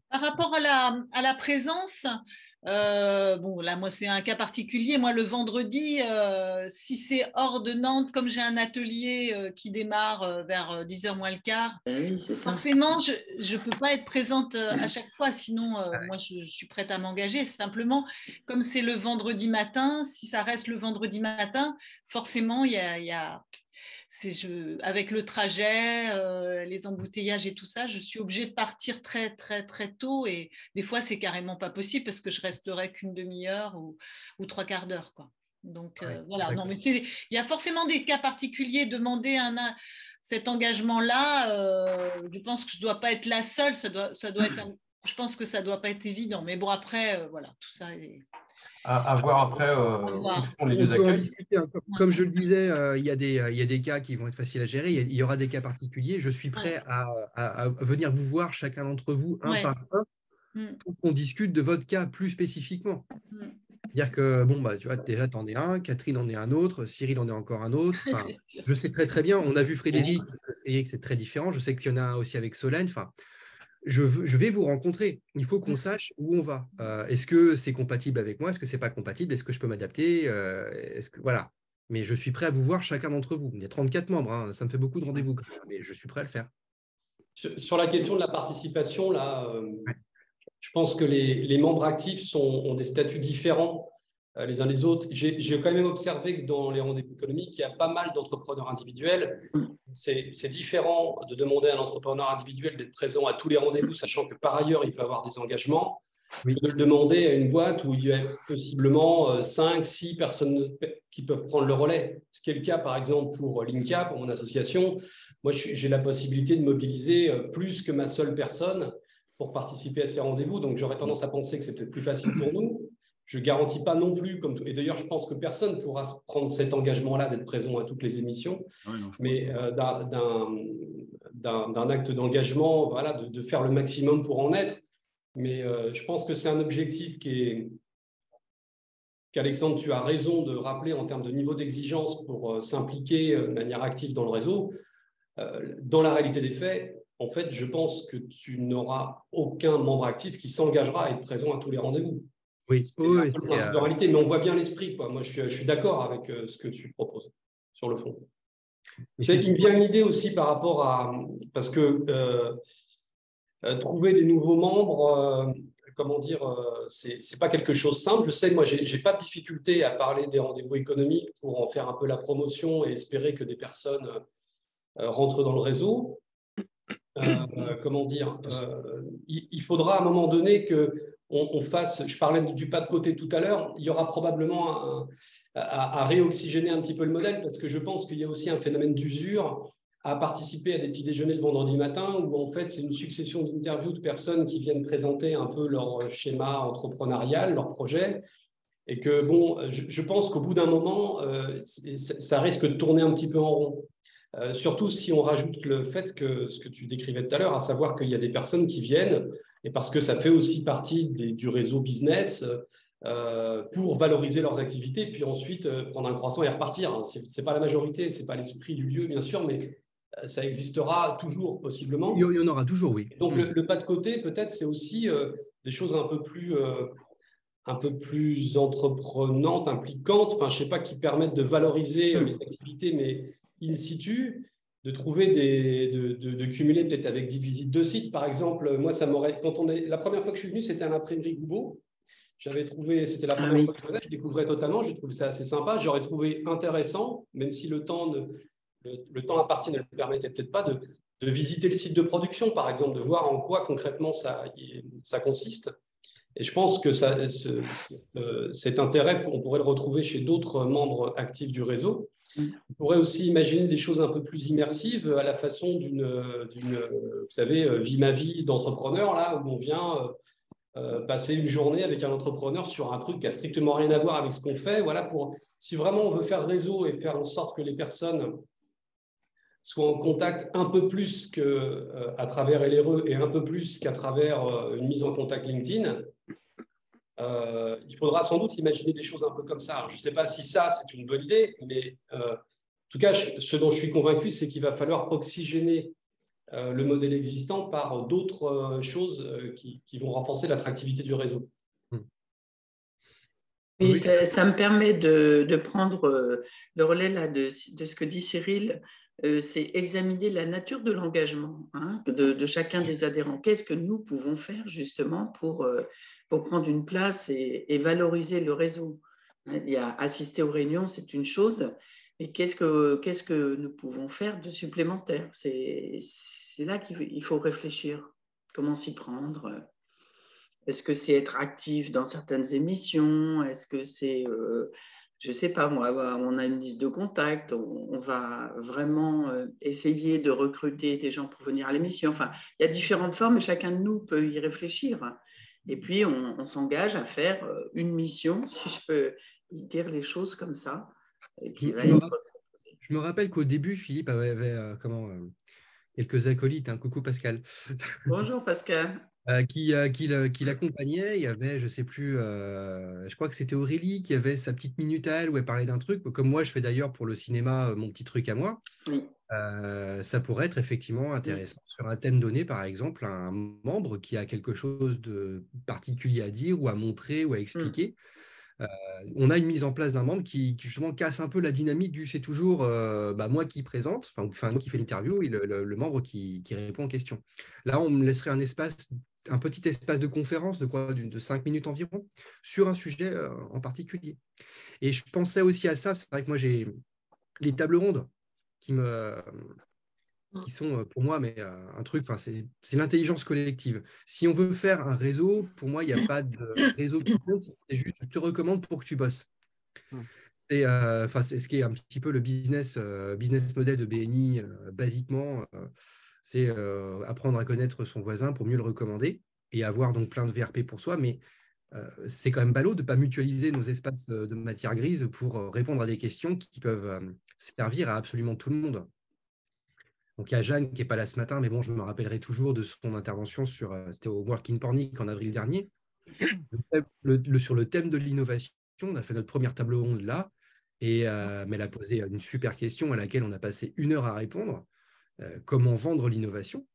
Par rapport à la présence, bon, là, moi, c'est un cas particulier. Moi, le vendredi, si c'est hors de Nantes, comme j'ai un atelier qui démarre vers 10h moins le quart, forcément, je ne peux pas être présente à chaque fois. Sinon, moi, je suis prête à m'engager. Simplement, comme c'est le vendredi matin, si ça reste le vendredi matin, forcément, il y a avec le trajet, les embouteillages et tout ça, je suis obligée de partir très tôt et des fois c'est carrément pas possible parce que je resterai qu'une demi-heure ou 3/4 d'heure, quoi. Donc voilà, non, mais il y a forcément des cas particuliers. Demander cet engagement-là, je pense que je dois pas être la seule. Ça doit être. Je pense que ça doit pas être évident. Mais bon, après, voilà, tout ça est. À voir après où sont les lieux d'accueil. Comme je le disais, il y a des cas qui vont être faciles à gérer. Il y aura des cas particuliers. Je suis prêt à venir vous voir, chacun d'entre vous, un par un, pour qu'on discute de votre cas plus spécifiquement. C'est-à-dire que, bon, tu vois, déjà, tu en es un, Catherine en est un autre, Cyril en est encore un autre. Enfin, je sais très bien. On a vu Frédéric, c'est très différent. Je sais qu'il y en a aussi avec Solène. Enfin, je vais vous rencontrer. Il faut qu'on sache où on va. Est-ce que c'est compatible avec moi? Est-ce que ce n'est pas compatible? Est-ce que je peux m'adapter? Voilà. Mais je suis prêt à vous voir chacun d'entre vous. Il y a 34 membres. Hein. Ça me fait beaucoup de rendez-vous, mais je suis prêt à le faire. Sur la question de la participation, là, je pense que les membres actifs ont des statuts différents les uns des autres. J'ai quand même observé que dans les rendez-vous économiques, il y a pas mal d'entrepreneurs individuels. C'est différent de demander à un entrepreneur individuel d'être présent à tous les rendez-vous, sachant que par ailleurs, il peut avoir des engagements. que de le demander à une boîte où il y a possiblement 5, 6 personnes qui peuvent prendre le relais. Ce qui est le cas, par exemple, pour Linka, pour mon association. Moi, j'ai la possibilité de mobiliser plus que ma seule personne pour participer à ces rendez-vous. Donc, j'aurais tendance à penser que c'est peut-être plus facile pour nous. Je ne garantis pas non plus, et d'ailleurs, je pense que personne ne pourra prendre cet engagement-là d'être présent à toutes les émissions, mais d'un acte d'engagement, voilà, de faire le maximum pour en être. Mais je pense que c'est un objectif qu'Alexandre, tu as raison de rappeler en termes de niveau d'exigence pour s'impliquer de manière active dans le réseau. Dans la réalité des faits, en fait, je pense que tu n'auras aucun membre actif qui s'engagera à être présent à tous les rendez-vous. Oui, c'est le principe de réalité, mais on voit bien l'esprit, quoi. Moi, je suis d'accord avec ce que tu proposes sur le fond. Il me vient une idée aussi par rapport à… Parce que trouver des nouveaux membres, comment dire, c'est pas quelque chose de simple. Je sais, moi, j'ai pas de difficulté à parler des rendez-vous économiques pour en faire un peu la promotion et espérer que des personnes rentrent dans le réseau. Comment dire, il faudra à un moment donné qu'on fasse, je parlais du pas de côté tout à l'heure, il y aura probablement à réoxygéner un petit peu le modèle, parce que je pense qu'il y a aussi un phénomène d'usure à participer à des petits déjeuners le vendredi matin, où en fait c'est une succession d'interviews de personnes qui viennent présenter un peu leur schéma entrepreneurial, leur projet, et que bon, je pense qu'au bout d'un moment, ça risque de tourner un petit peu en rond. Surtout si on rajoute le fait que ce que tu décrivais tout à l'heure, à savoir qu'il y a des personnes qui viennent, et parce que ça fait aussi partie du réseau business, pour valoriser leurs activités, puis ensuite prendre un croissant et repartir. Ce n'est pas la majorité, ce n'est pas l'esprit du lieu, bien sûr, mais ça existera toujours, possiblement. Il y en aura toujours, oui. Donc, le pas de côté, peut-être, c'est aussi des choses un peu plus entreprenantes, impliquantes, enfin, je ne sais pas, qui permettent de valoriser les activités, mais in situ, de trouver de cumuler peut-être avec des visites de sites. Par exemple, moi, ça m'aurait… La première fois que je suis venu, c'était à l'imprimerie Goubeau. J'avais trouvé, c'était la première fois que je venais, je découvrais totalement, j'ai trouvé ça assez sympa. J'aurais trouvé intéressant, même si le temps imparti ne le permettait peut-être pas, de visiter le site de production, par exemple, de voir en quoi concrètement ça consiste. Et je pense que cet intérêt, on pourrait le retrouver chez d'autres membres actifs du réseau. On pourrait aussi imaginer des choses un peu plus immersives à la façon d'une vous savez, vie ma vie d'entrepreneur, là, où on vient passer une journée avec un entrepreneur sur un truc qui n'a strictement rien à voir avec ce qu'on fait. Voilà, si vraiment on veut faire réseau et faire en sorte que les personnes soient en contact un peu plus qu'à travers LRE et un peu plus qu'à travers une mise en contact LinkedIn, il faudra sans doute imaginer des choses un peu comme ça. Alors, je ne sais pas si ça, c'est une bonne idée, mais en tout cas, ce dont je suis convaincu, c'est qu'il va falloir oxygéner le modèle existant par d'autres choses qui vont renforcer l'attractivité du réseau. Et ça me permet de prendre le relais là, de ce que dit Cyril. C'est examiner la nature de l'engagement de chacun des adhérents. Qu'est-ce que nous pouvons faire justement pour prendre une place et valoriser le réseau? Il y a assister aux réunions, c'est une chose, mais qu'est-ce que nous pouvons faire de supplémentaire? C'est là qu'il faut réfléchir. Comment s'y prendre? Est-ce que c'est être actif dans certaines émissions? Est-ce que c'est… je ne sais pas, moi, on a une liste de contacts, on va vraiment essayer de recruter des gens pour venir à l'émission. Enfin, il y a différentes formes et chacun de nous peut y réfléchir. Et puis, on s'engage à faire une mission, si je peux dire les choses comme ça. Je me rappelle qu'au début, Philippe avait quelques acolytes. Coucou Pascal. Bonjour Pascal. Qui l'accompagnait. Il y avait, je ne sais plus, je crois que c'était Aurélie qui avait sa petite minute à elle où elle parlait d'un truc, comme moi je fais d'ailleurs pour le cinéma mon petit truc à moi. Oui. Ça pourrait être effectivement intéressant sur un thème donné, par exemple, un membre qui a quelque chose de particulier à dire ou à montrer ou à expliquer. On a une mise en place d'un membre qui justement casse un peu la dynamique du c'est toujours moi qui présente, enfin qui fait l'interview et le membre qui répond aux questions. Là, on me laisserait un petit espace de conférence de 5 minutes environ sur un sujet en particulier. Et je pensais aussi à ça, c'est vrai que moi j'ai les tables rondes qui me qui sont pour moi mais, un truc, c'est l'intelligence collective. Si on veut faire un réseau, pour moi, il n'y a pas de réseau qui compte, c'est juste je te recommande pour que tu bosses. C'est ce qui est un petit peu le business model de BNI, basiquement. C'est apprendre à connaître son voisin pour mieux le recommander et avoir donc plein de VRP pour soi. Mais c'est quand même ballot de ne pas mutualiser nos espaces de matière grise pour répondre à des questions qui peuvent servir à absolument tout le monde. Donc, il y a Jeanne qui n'est pas là ce matin, mais bon, je me rappellerai toujours de son intervention c'était au Working Pornic en avril dernier. Sur le thème de l'innovation, on a fait notre première table ronde là, mais elle a posé une super question à laquelle on a passé 1 heure à répondre. Comment vendre l'innovation?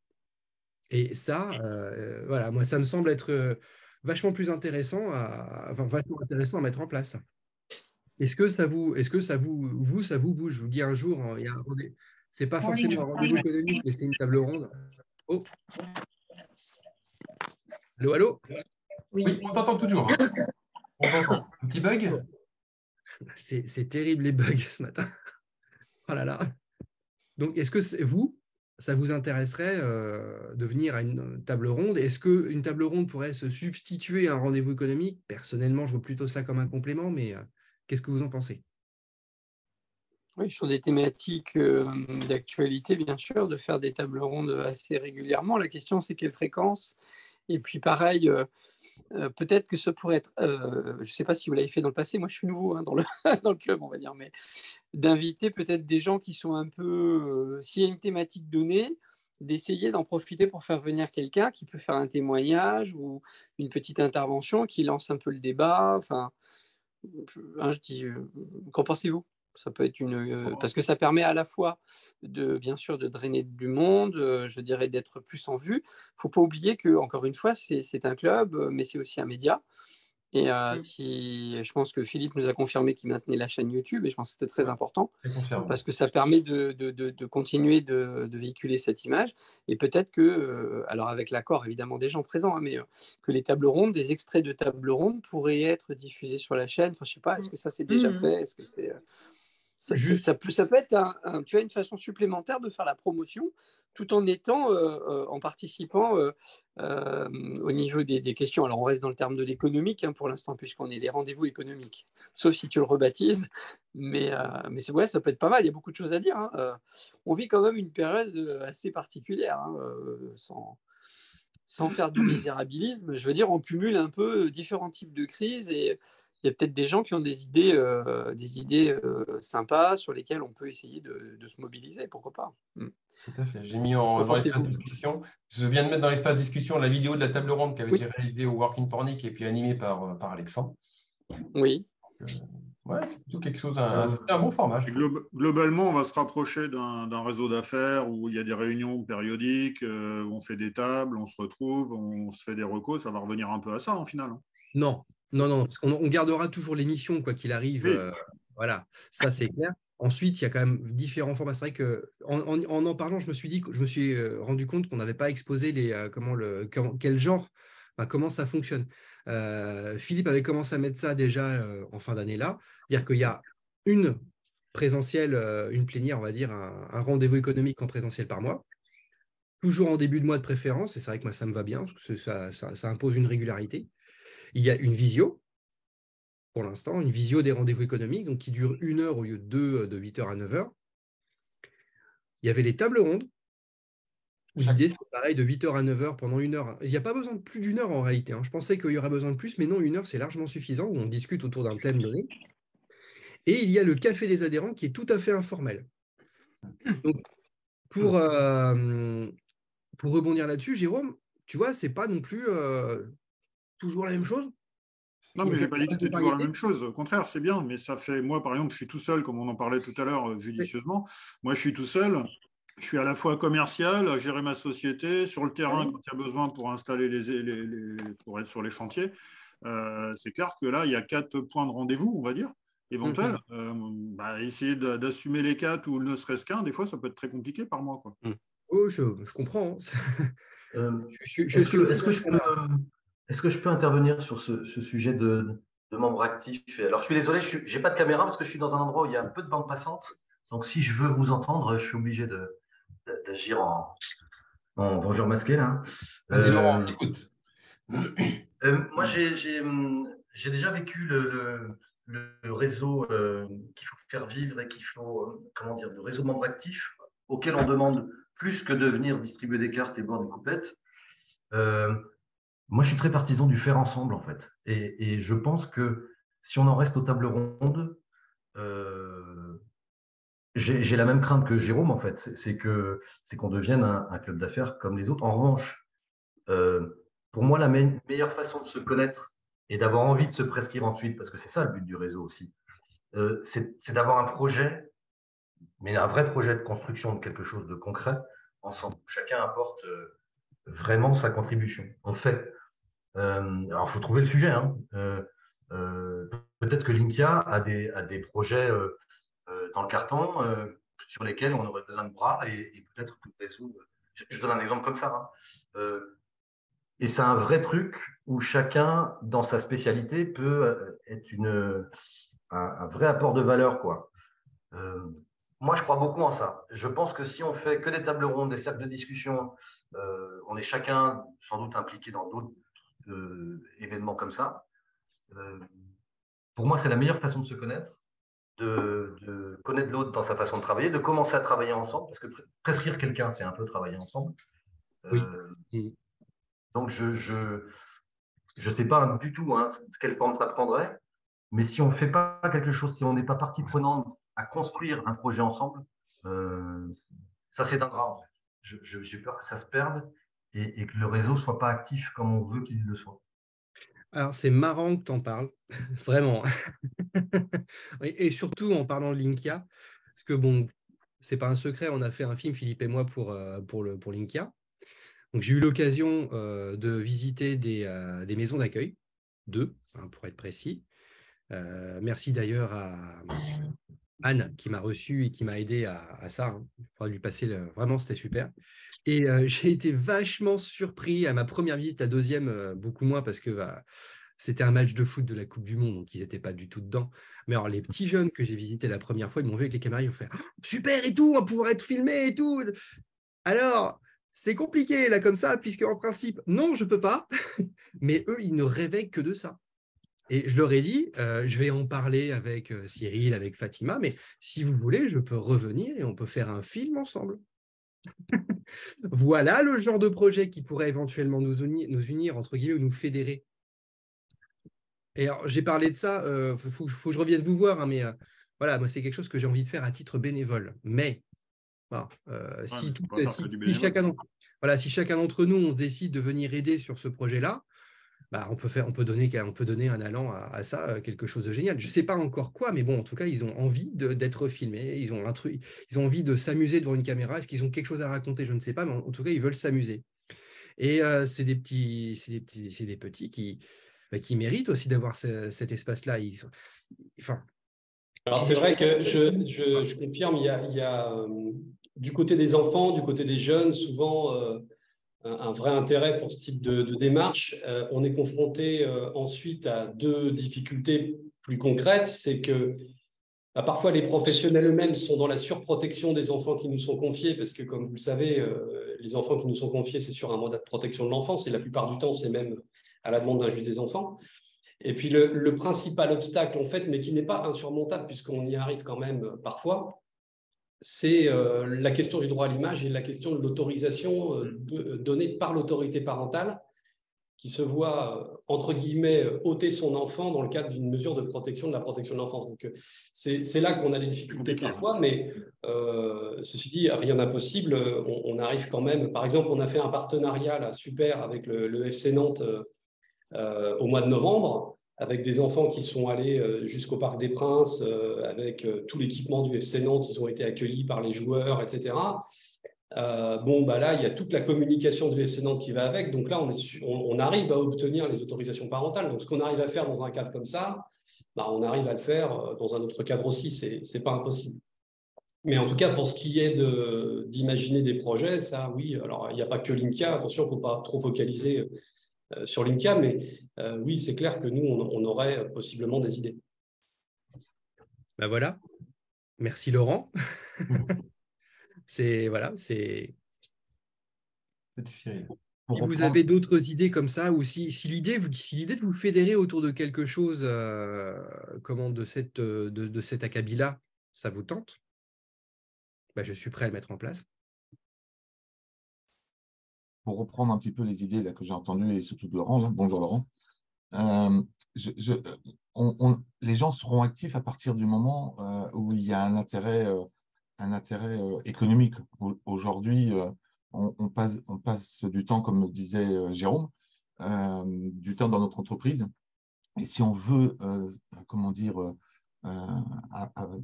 Et ça, voilà, moi, ça me semble être vachement plus intéressant vachement intéressant à mettre en place. Est-ce que ça vous bouge? Je vous dis un jour, c'est pas forcément un rendez-vous économique, mais c'est une table ronde. Oh. Allô, allô? Oui, on t'entend toujours. Hein. On t'entend. Un petit bug? C'est terrible les bugs ce matin. Oh là là. Donc, est-ce que ça vous intéresserait de venir à une table ronde? Est-ce qu'une table ronde pourrait se substituer à un rendez-vous économique? Personnellement, je vois plutôt ça comme un complément, mais qu'est-ce que vous en pensez? Oui, sur des thématiques d'actualité, bien sûr, de faire des tables rondes assez régulièrement. La question, c'est quelle fréquence? Et puis, pareil, peut-être que ça pourrait être, je ne sais pas si vous l'avez fait dans le passé, moi je suis nouveau dans le club, on va dire, mais d'inviter peut-être des gens qui sont un peu, s'il y a une thématique donnée, d'essayer d'en profiter pour faire venir quelqu'un qui peut faire un témoignage ou une petite intervention qui lance un peu le débat. Enfin, je dis, qu'en pensez-vous? Ça peut être parce que ça permet à la fois bien sûr de drainer du monde, je dirais d'être plus en vue. Il ne faut pas oublier que, encore une fois, c'est un club, mais c'est aussi un média. Et je pense que Philippe nous a confirmé qu'il maintenait la chaîne YouTube, et je pense que c'était très important parce que ça permet de continuer de véhiculer cette image. Et peut-être que, alors avec l'accord évidemment des gens présents, mais que les tables rondes, des extraits de tables rondes pourraient être diffusés sur la chaîne. Enfin, je ne sais pas, est-ce que ça c'est déjà fait? Est-ce que c'est... Ça peut être tu vois, une façon supplémentaire de faire la promotion tout en étant, en participant au niveau des questions. Alors, on reste dans le terme de l'économique pour l'instant, puisqu'on est les rendez-vous économiques, sauf si tu le rebaptises. Mais ouais, ça peut être pas mal. Il y a beaucoup de choses à dire. On vit quand même une période assez particulière, sans faire du misérabilisme. Je veux dire, on cumule un peu différents types de crises et il y a peut-être des gens qui ont des idées sympas sur lesquelles on peut essayer de se mobiliser, pourquoi pas. Tout à fait. J'ai mis dans l'espace de discussion. Je viens de mettre dans l'espace de discussion la vidéo de la table ronde qui avait été réalisée au Working Pornic et puis animée par Alexandre. Oui. Ouais, c'est plutôt quelque chose, c'est un bon format. Globalement, on va se rapprocher d'un réseau d'affaires où il y a des réunions périodiques, où on fait des tables, on se retrouve, on se fait des recos. Ça va revenir un peu à ça en final. Non, parce qu'on gardera toujours l'émission quoi qu'il arrive. Oui. Voilà, ça c'est clair. Ensuite, il y a quand même différents formats. C'est vrai qu'en parlant, je me suis rendu compte qu'on n'avait pas exposé quel genre, comment ça fonctionne. Philippe avait commencé à mettre ça déjà en fin d'année là, c'est-à-dire qu'il y a une présentielle, une plénière, on va dire, un rendez-vous économique en présentiel par mois, toujours en début de mois de préférence. Et c'est vrai que moi ça me va bien parce que ça impose une régularité. Il y a une visio. Pour l'instant, une visio des rendez-vous économiques, donc qui dure 1 heure au lieu de 2, de 8h à 9h. Il y avait les tables rondes, où l'idée, c'est pareil, de 8h à 9h pendant 1 heure. Il n'y a pas besoin de plus d'1 heure en réalité. Je pensais qu'il y aurait besoin de plus, mais non, 1 heure, c'est largement suffisant, où on discute autour d'un thème donné. Et il y a le café des adhérents, qui est tout à fait informel. Donc, pour rebondir là-dessus, Jérôme, tu vois, c'est pas non plus toujours la même chose. Non, mais je n'ai pas dit que c'était toujours la même chose. Au contraire, c'est bien. Mais ça fait, moi, par exemple, je suis tout seul, comme on en parlait tout à l'heure judicieusement. Moi, je suis tout seul. Je suis à la fois commercial, à gérer ma société, sur le terrain quand il y a besoin pour installer pour être sur les chantiers. C'est clair que là, il y a 4 points de rendez-vous, on va dire, éventuels. Essayer d'assumer les 4 ou ne serait-ce qu'un, des fois, ça peut être très compliqué par mois, quoi. Oh, je comprends. Est-ce que je peux intervenir sur ce sujet de membres actifs? Alors, je suis désolé, je n'ai pas de caméra parce que je suis dans un endroit où il y a un peu de bande passante. Donc, si je veux vous entendre, je suis obligé d'agir en vengeur masqué, là. Vas-y, Laurent, écoute. Moi, j'ai déjà vécu le réseau qu'il faut faire vivre et qu'il faut, comment dire, le réseau de membres actifs auquel on demande plus que de venir distribuer des cartes et boire des coupettes. Moi, je suis très partisan du faire ensemble, en fait. Et je pense que si on en reste aux tables rondes, j'ai la même crainte que Jérôme, en fait. C'est qu'on devienne un club d'affaires comme les autres. En revanche, pour moi, la meilleure façon de se connaître et d'avoir envie de se prescrire ensuite, parce que c'est ça le but du réseau aussi, c'est d'avoir un projet, mais un vrai projet de construction de quelque chose de concret ensemble. Chacun apporte vraiment sa contribution. On fait. Alors, il faut trouver le sujet. Hein. Peut-être que Linkia a des projets dans le carton sur lesquels on aurait besoin de bras et peut-être que le réseau. Je donne un exemple comme ça. Hein. Et c'est un vrai truc où chacun, dans sa spécialité, peut être un vrai apport de valeur, quoi. Moi, je crois beaucoup en ça. Je pense que si on fait que des tables rondes, des cercles de discussion, on est chacun sans doute impliqué dans d'autres événements comme ça. Pour moi, c'est la meilleure façon de se connaître, de connaître l'autre dans sa façon de travailler, de commencer à travailler ensemble, parce que prescrire quelqu'un, c'est un peu travailler ensemble. Oui. Donc, je sais pas du tout quelle forme ça prendrait, mais si on ne fait pas quelque chose, si on n'est pas partie prenante à construire un projet ensemble, ça s'éteindra. En fait. J'ai peur que ça se perde et que le réseau ne soit pas actif comme on veut qu'il le soit. Alors, c'est marrant que tu en parles, vraiment. Et surtout en parlant de Linkia, parce que bon, c'est pas un secret, on a fait un film, Philippe et moi, pour Linkia. Donc, j'ai eu l'occasion de visiter des maisons d'accueil, 2, pour être précis. Merci d'ailleurs à Anne qui m'a reçu et qui m'a aidé à ça. Hein. Il faudra lui passer vraiment, c'était super. Et j'ai été vachement surpris à ma première visite, la deuxième, beaucoup moins parce que c'était un match de foot de la Coupe du Monde, donc ils n'étaient pas du tout dedans. Mais alors, les petits jeunes que j'ai visités la première fois, ils m'ont vu avec les caméras, ils ont fait oh, super et tout, on va pouvoir être filmé et tout. Alors, c'est compliqué là comme ça, puisque en principe, non, je ne peux pas. Mais eux, ils ne rêvaient que de ça. Et je leur ai dit, je vais en parler avec Cyril, avec Fatima, mais si vous voulez, je peux revenir et on peut faire un film ensemble. Voilà le genre de projet qui pourrait éventuellement nous unir, entre guillemets, ou nous fédérer. Et alors, j'ai parlé de ça, faut que je revienne vous voir, hein, mais voilà, moi, c'est quelque chose que j'ai envie de faire à titre bénévole. Mais bon, si chacun d'entre nous, on décide de venir aider sur ce projet-là, bah, on peut donner un allant à ça, quelque chose de génial. Je ne sais pas encore quoi, mais bon, en tout cas, ils ont envie d'être filmés, ils ont envie de s'amuser devant une caméra. Est-ce qu'ils ont quelque chose à raconter? Je ne sais pas, mais en tout cas, ils veulent s'amuser. Et c'est des petits qui méritent aussi d'avoir cet espace-là. Alors, c'est vrai que je confirme, il y a du côté des enfants, du côté des jeunes, souvent un vrai intérêt pour ce type de démarche. On est confronté ensuite à 2 difficultés plus concrètes. C'est que parfois, les professionnels eux-mêmes sont dans la surprotection des enfants qui nous sont confiés, parce que, comme vous le savez, les enfants qui nous sont confiés, c'est sur un mandat de protection de l'enfance, et la plupart du temps, c'est même à la demande d'un juge des enfants. Et puis, le principal obstacle, en fait, mais qui n'est pas insurmontable, puisqu'on y arrive quand même parfois, c'est la question du droit à l'image et la question de l'autorisation donnée par l'autorité parentale qui se voit, entre guillemets, ôter son enfant dans le cadre d'une mesure de protection de la protection de l'enfance. Donc, c'est là qu'on a des difficultés parfois, mais ceci dit, rien d'impossible. On arrive quand même. Par exemple, on a fait un partenariat là, super avec le FC Nantes au mois de novembre, avec des enfants qui sont allés jusqu'au Parc des Princes, avec tout l'équipement du FC Nantes, ils ont été accueillis par les joueurs, etc. Là, il y a toute la communication du FC Nantes qui va avec. Donc là, on arrive à obtenir les autorisations parentales. Donc, ce qu'on arrive à faire dans un cadre comme ça, on arrive à le faire dans un autre cadre aussi. C'est pas impossible. Mais en tout cas, pour ce qui est d'imaginer des projets, ça, oui. Alors, il n'y a pas que Linkia. Attention, il ne faut pas trop focaliser sur Linkia, mais oui, c'est clair que nous, on aurait possiblement des idées. Ben voilà. Merci Laurent. voilà, c'est… Cyril. Si vous avez d'autres idées comme ça, ou si l'idée de vous fédérer autour de quelque chose de cet acabit-là, ça vous tente, je suis prêt à le mettre en place. Pour reprendre un petit peu les idées là, que j'ai entendues, et surtout de Laurent, là. Bonjour Laurent, les gens seront actifs à partir du moment où il y a un intérêt économique. Aujourd'hui, on passe du temps, comme disait Jérôme, du temps dans notre entreprise. Et si on veut,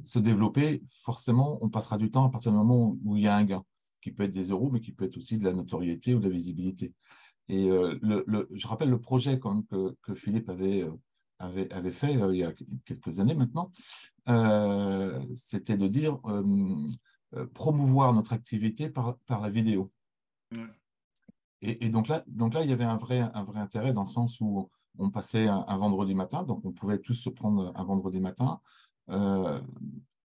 se développer, forcément, on passera du temps à partir du moment où il y a un gain, qui peut être des euros, mais qui peut être aussi de la notoriété ou de la visibilité. Et je rappelle le projet quand même que Philippe avait fait il y a quelques années maintenant, c'était de dire promouvoir notre activité par la vidéo. Ouais. Et donc là, il y avait un vrai intérêt dans le sens où on passait un vendredi matin, donc on pouvait tous se prendre un vendredi matin. Il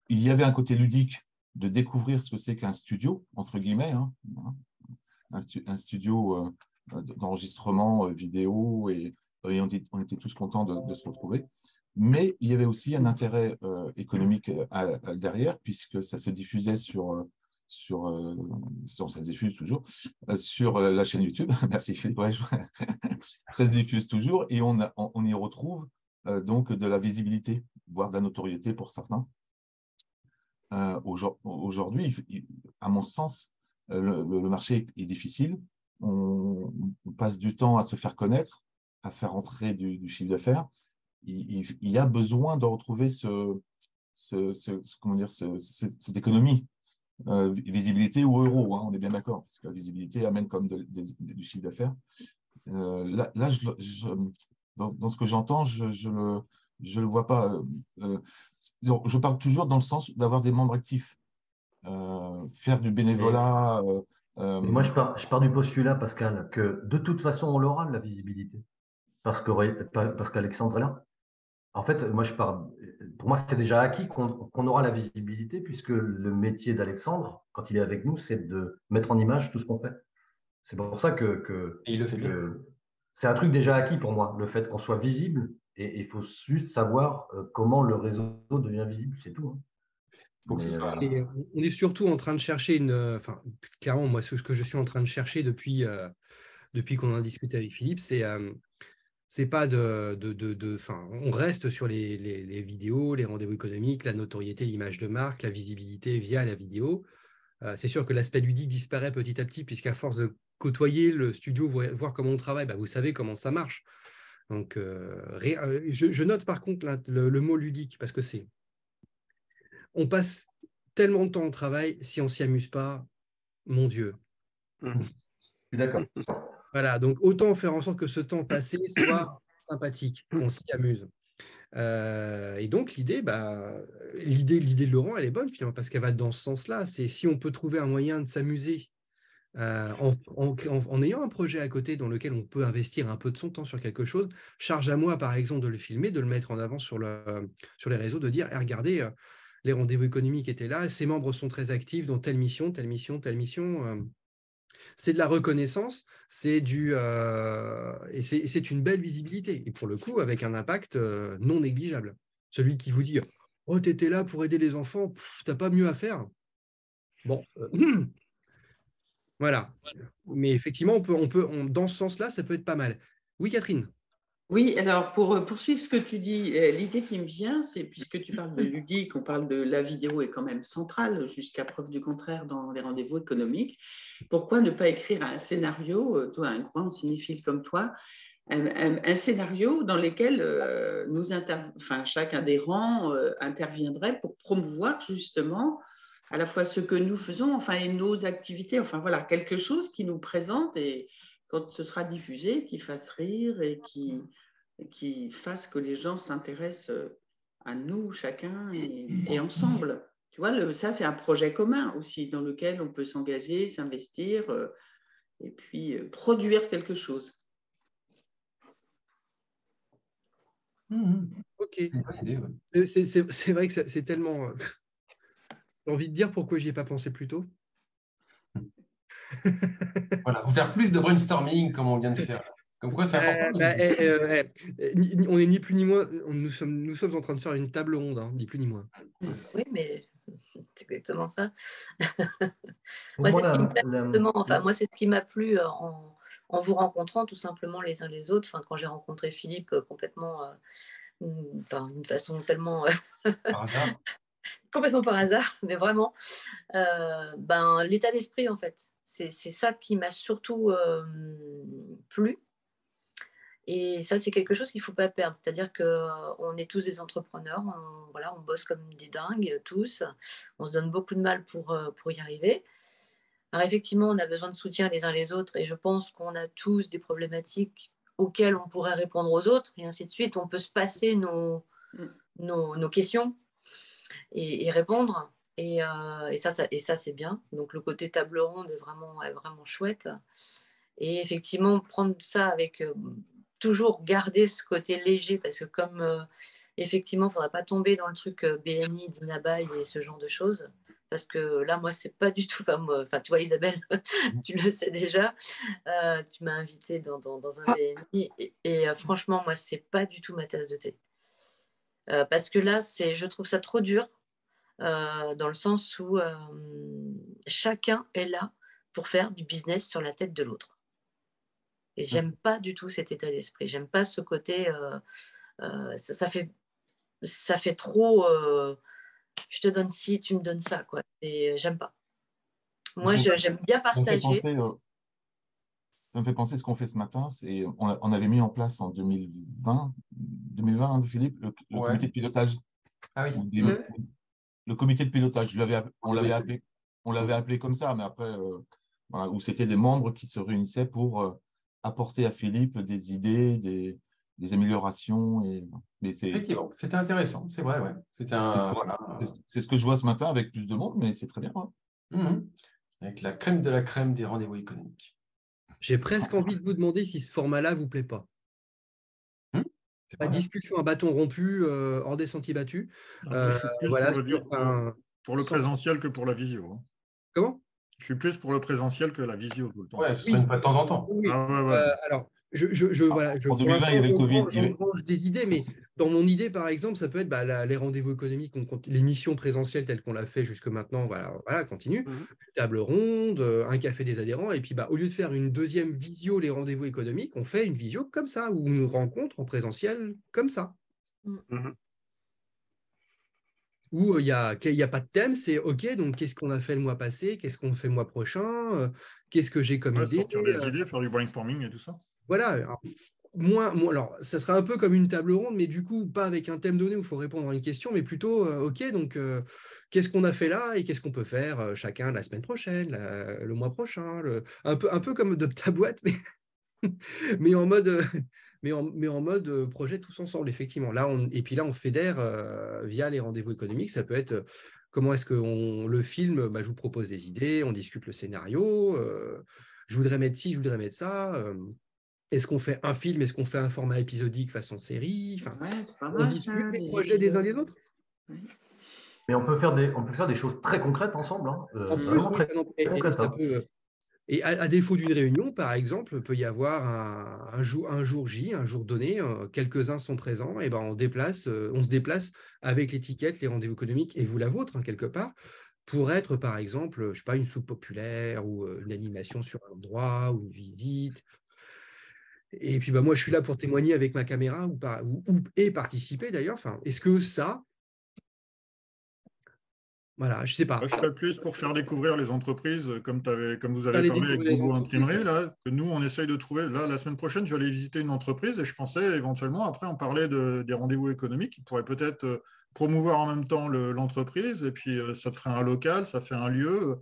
y avait un côté ludique de découvrir ce que c'est qu'un studio, entre guillemets, hein, un studio d'enregistrement vidéo, et on était tous contents de se retrouver. Mais il y avait aussi un intérêt économique derrière, puisque ça se diffusait ça se diffuse toujours sur la chaîne YouTube. Merci Philippe. Ouais, ça se diffuse toujours et on y retrouve donc de la visibilité, voire de la notoriété pour certains. Aujourd'hui, à mon sens, le marché est difficile. On passe du temps à se faire connaître, à faire entrer du chiffre d'affaires. Il y a besoin de retrouver cette économie. Visibilité ou euro, hein, on est bien d'accord, parce que la visibilité amène comme du chiffre d'affaires. Là dans ce que j'entends, je le vois pas. Je parle toujours dans le sens d'avoir des membres actifs, faire du bénévolat. Moi, je pars du postulat, Pascal, que de toute façon, on l'aura, la visibilité, parce qu'Alexandre est là. En fait, pour moi, c'est déjà acquis qu'on aura la visibilité, puisque le métier d'Alexandre, quand il est avec nous, c'est de mettre en image tout ce qu'on fait. C'est pour ça que et il le fait bien. C'est un truc déjà acquis pour moi, le fait qu'on soit visible, et il faut juste savoir comment le réseau devient visible, c'est tout. Hein. On est surtout en train de chercher clairement, moi, ce que je suis en train de chercher depuis qu'on a discuté avec Philippe, c'est pas on reste sur les vidéos, les rendez-vous économiques, la notoriété, l'image de marque, la visibilité via la vidéo. C'est sûr que l'aspect ludique disparaît petit à petit, puisqu'à force de côtoyer le studio, voir comment on travaille, vous savez comment ça marche. Donc, je note par contre le mot ludique, parce que on passe tellement de temps au travail, si on ne s'y amuse pas, mon Dieu. Je suis d'accord. Voilà, donc autant faire en sorte que ce temps passé soit sympathique, qu'on s'y amuse. Et donc l'idée de Laurent, elle est bonne finalement, parce qu'elle va dans ce sens-là. C'est si on peut trouver un moyen de s'amuser en ayant un projet à côté dans lequel on peut investir un peu de son temps sur quelque chose, charge à moi par exemple de le filmer, de le mettre en avant sur les réseaux, de dire regardez, les rendez-vous économiques étaient là, ces membres sont très actifs dans telle mission, telle mission, telle mission. C'est de la reconnaissance, c'est une belle visibilité, et pour le coup, avec un impact non négligeable. Celui qui vous dit « Oh, tu étais là pour aider les enfants, tu n'as pas mieux à faire ». Bon, voilà. Mais effectivement, on peut, dans ce sens-là, ça peut être pas mal. Oui, Catherine? Oui, alors pour poursuivre ce que tu dis, l'idée qui me vient, c'est puisque tu parles de ludique, on parle de la vidéo est quand même centrale, jusqu'à preuve du contraire dans les rendez-vous économiques. Pourquoi ne pas écrire un scénario, toi, un grand cinéphile comme toi, un scénario dans lequel chaque adhérent interviendrait pour promouvoir justement à la fois ce que nous faisons, et nos activités, voilà, quelque chose qui nous présente et quand ce sera diffusé, qui fasse rire et qui fasse que les gens s'intéressent à nous, chacun et ensemble. Tu vois, ça, c'est un projet commun aussi dans lequel on peut s'engager, s'investir et puis produire quelque chose. Ok. C'est vrai que c'est tellement… J'ai envie de dire pourquoi j'y ai pas pensé plus tôt. Voilà, faut faire plus de brainstorming comme on vient de faire. Comme quoi, c'est important. On est ni plus ni moins, nous sommes en train de faire une table ronde, hein, ni plus ni moins. Oui, mais c'est exactement ça. Moi, c'est ce qui me plaît justement. Enfin, moi, c'est ce qui m'a plu en vous rencontrant tout simplement les uns les autres. Enfin, quand j'ai rencontré Philippe complètement, d'une façon tellement Par hasard. complètement par hasard, mais vraiment, l'état d'esprit en fait. C'est ça qui m'a surtout plu. Et ça, c'est quelque chose qu'il ne faut pas perdre. C'est-à-dire qu'on est tous des entrepreneurs, on bosse comme des dingues, tous. On se donne beaucoup de mal pour y arriver. Alors effectivement, on a besoin de soutien les uns les autres et je pense qu'on a tous des problématiques auxquelles on pourrait répondre aux autres et ainsi de suite. On peut se passer nos questions et répondre. Et ça, c'est bien. Donc, le côté table ronde est vraiment chouette. Et effectivement, prendre ça avec... toujours garder ce côté léger parce que comme effectivement, il ne faudra pas tomber dans le truc BNI, Dinabaye et ce genre de choses. Parce que là, moi, c'est pas du tout... Enfin, tu vois, Isabelle, tu le sais déjà. Tu m'as invitée dans un BNI. Et franchement, moi, c'est pas du tout ma tasse de thé. Parce que là, je trouve ça trop dur. Dans le sens où chacun est là pour faire du business sur la tête de l'autre. Et j'aime pas du tout cet état d'esprit. J'aime pas ce côté. Ça fait trop. Je te donne ci, tu me donnes ça, quoi. J'aime pas. Moi, j'aime bien partager. Ça me fait penser ce qu'on fait ce matin. On avait mis en place en 2020 hein, Philippe, le comité de pilotage. Ah oui. Le comité de pilotage. On l'avait appelé comme ça, mais après, voilà, où c'était des membres qui se réunissaient pour apporter à Philippe des idées, des améliorations. Effectivement, c'était intéressant, c'est vrai. Ouais. C'est ce que je vois ce matin avec plus de monde, mais c'est très bien. Ouais. Avec la crème de la crème des rendez-vous économiques. J'ai presque envie de vous demander si ce format-là vous plaît pas. La discussion à bâton rompu, hors des sentiers battus. Pour le présentiel que pour la visio. Hein. Comment ? Je suis plus pour le présentiel que la visio tout le temps. Ouais, ce serait une fois de temps en temps. Oui. Alors, en 2020, il y avait le Covid. J'engrange des idées, mais dans mon idée, par exemple, ça peut être les rendez-vous économiques, l'émission présentielle telle qu'on l'a fait jusque maintenant, voilà, continue. Table ronde, un café des adhérents, et puis au lieu de faire une deuxième visio, les rendez-vous économiques, on fait une visio comme ça, où on nous rencontre en présentiel comme ça. Où il n'y a pas de thème, c'est OK, donc qu'est-ce qu'on a fait le mois passé, qu'est-ce qu'on fait le mois prochain, qu'est-ce que j'ai comme idée. Sortir des idées, faire du brainstorming et tout ça. Voilà. Alors, ça sera un peu comme une table ronde, mais du coup, pas avec un thème donné où il faut répondre à une question, mais plutôt, OK, donc qu'est-ce qu'on a fait là et qu'est-ce qu'on peut faire chacun la semaine prochaine, le mois prochain, un peu comme de ta boîte, mais en mode... Mais en mode projet tous ensemble, effectivement. Et puis là, on fédère via les rendez-vous économiques. Ça peut être comment est-ce qu'on le filme, je vous propose des idées, on discute le scénario, je voudrais mettre ci, je voudrais mettre ça. Est-ce qu'on fait un film, est-ce qu'on fait un format épisodique façon série, c'est pas mal, on discute les projets des uns des autres. Mais on peut faire des choses très concrètes ensemble. Hein. En plus, et à défaut d'une réunion, par exemple, il peut y avoir un jour J, un jour donné, quelques-uns sont présents, et on se déplace avec l'étiquette, les rendez-vous économiques, et vous la vôtre, quelque part, pour être, par exemple, je ne sais pas, une soupe populaire ou une animation sur un endroit ou une visite. Et puis, moi, je suis là pour témoigner avec ma caméra et participer, d'ailleurs. Est-ce que ça... Voilà, je ne sais pas. Je serais plus pour faire découvrir les entreprises, comme vous avez parlé avec Google Imprimerie, là, que nous, on essaye de trouver. Là, la semaine prochaine, j'allais visiter une entreprise et je pensais éventuellement, après, on parlait des rendez-vous économiques qui pourraient peut-être promouvoir en même temps l'entreprise et puis ça te ferait un local, ça fait un lieu.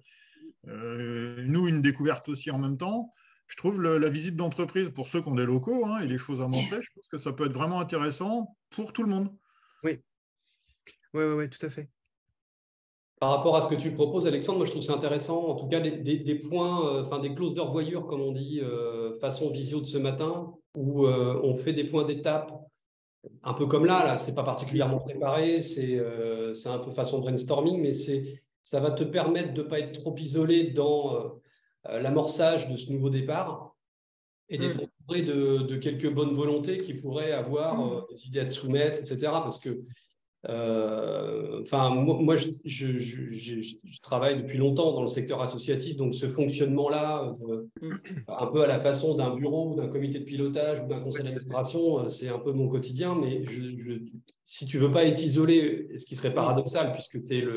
Nous, une découverte aussi en même temps. Je trouve la visite d'entreprise, pour ceux qui ont des locaux et des choses à montrer, je pense que ça peut être vraiment intéressant pour tout le monde. Oui, tout à fait. Par rapport à ce que tu proposes, Alexandre, moi je trouve c'est intéressant, en tout cas des points, des clauses de revoyure, comme on dit, façon visio de ce matin, où on fait des points d'étape, un peu comme là c'est pas particulièrement préparé, c'est un peu façon brainstorming, mais ça va te permettre de ne pas être trop isolé dans l'amorçage de ce nouveau départ et d'être entouré de quelques bonnes volontés qui pourraient avoir des idées à te soumettre, etc. Parce que moi, je travaille depuis longtemps dans le secteur associatif, donc ce fonctionnement-là, un peu à la façon d'un bureau ou d'un comité de pilotage ou d'un conseil d'administration, c'est un peu mon quotidien. Mais si tu veux pas être isolé, ce qui serait paradoxal, puisque tu es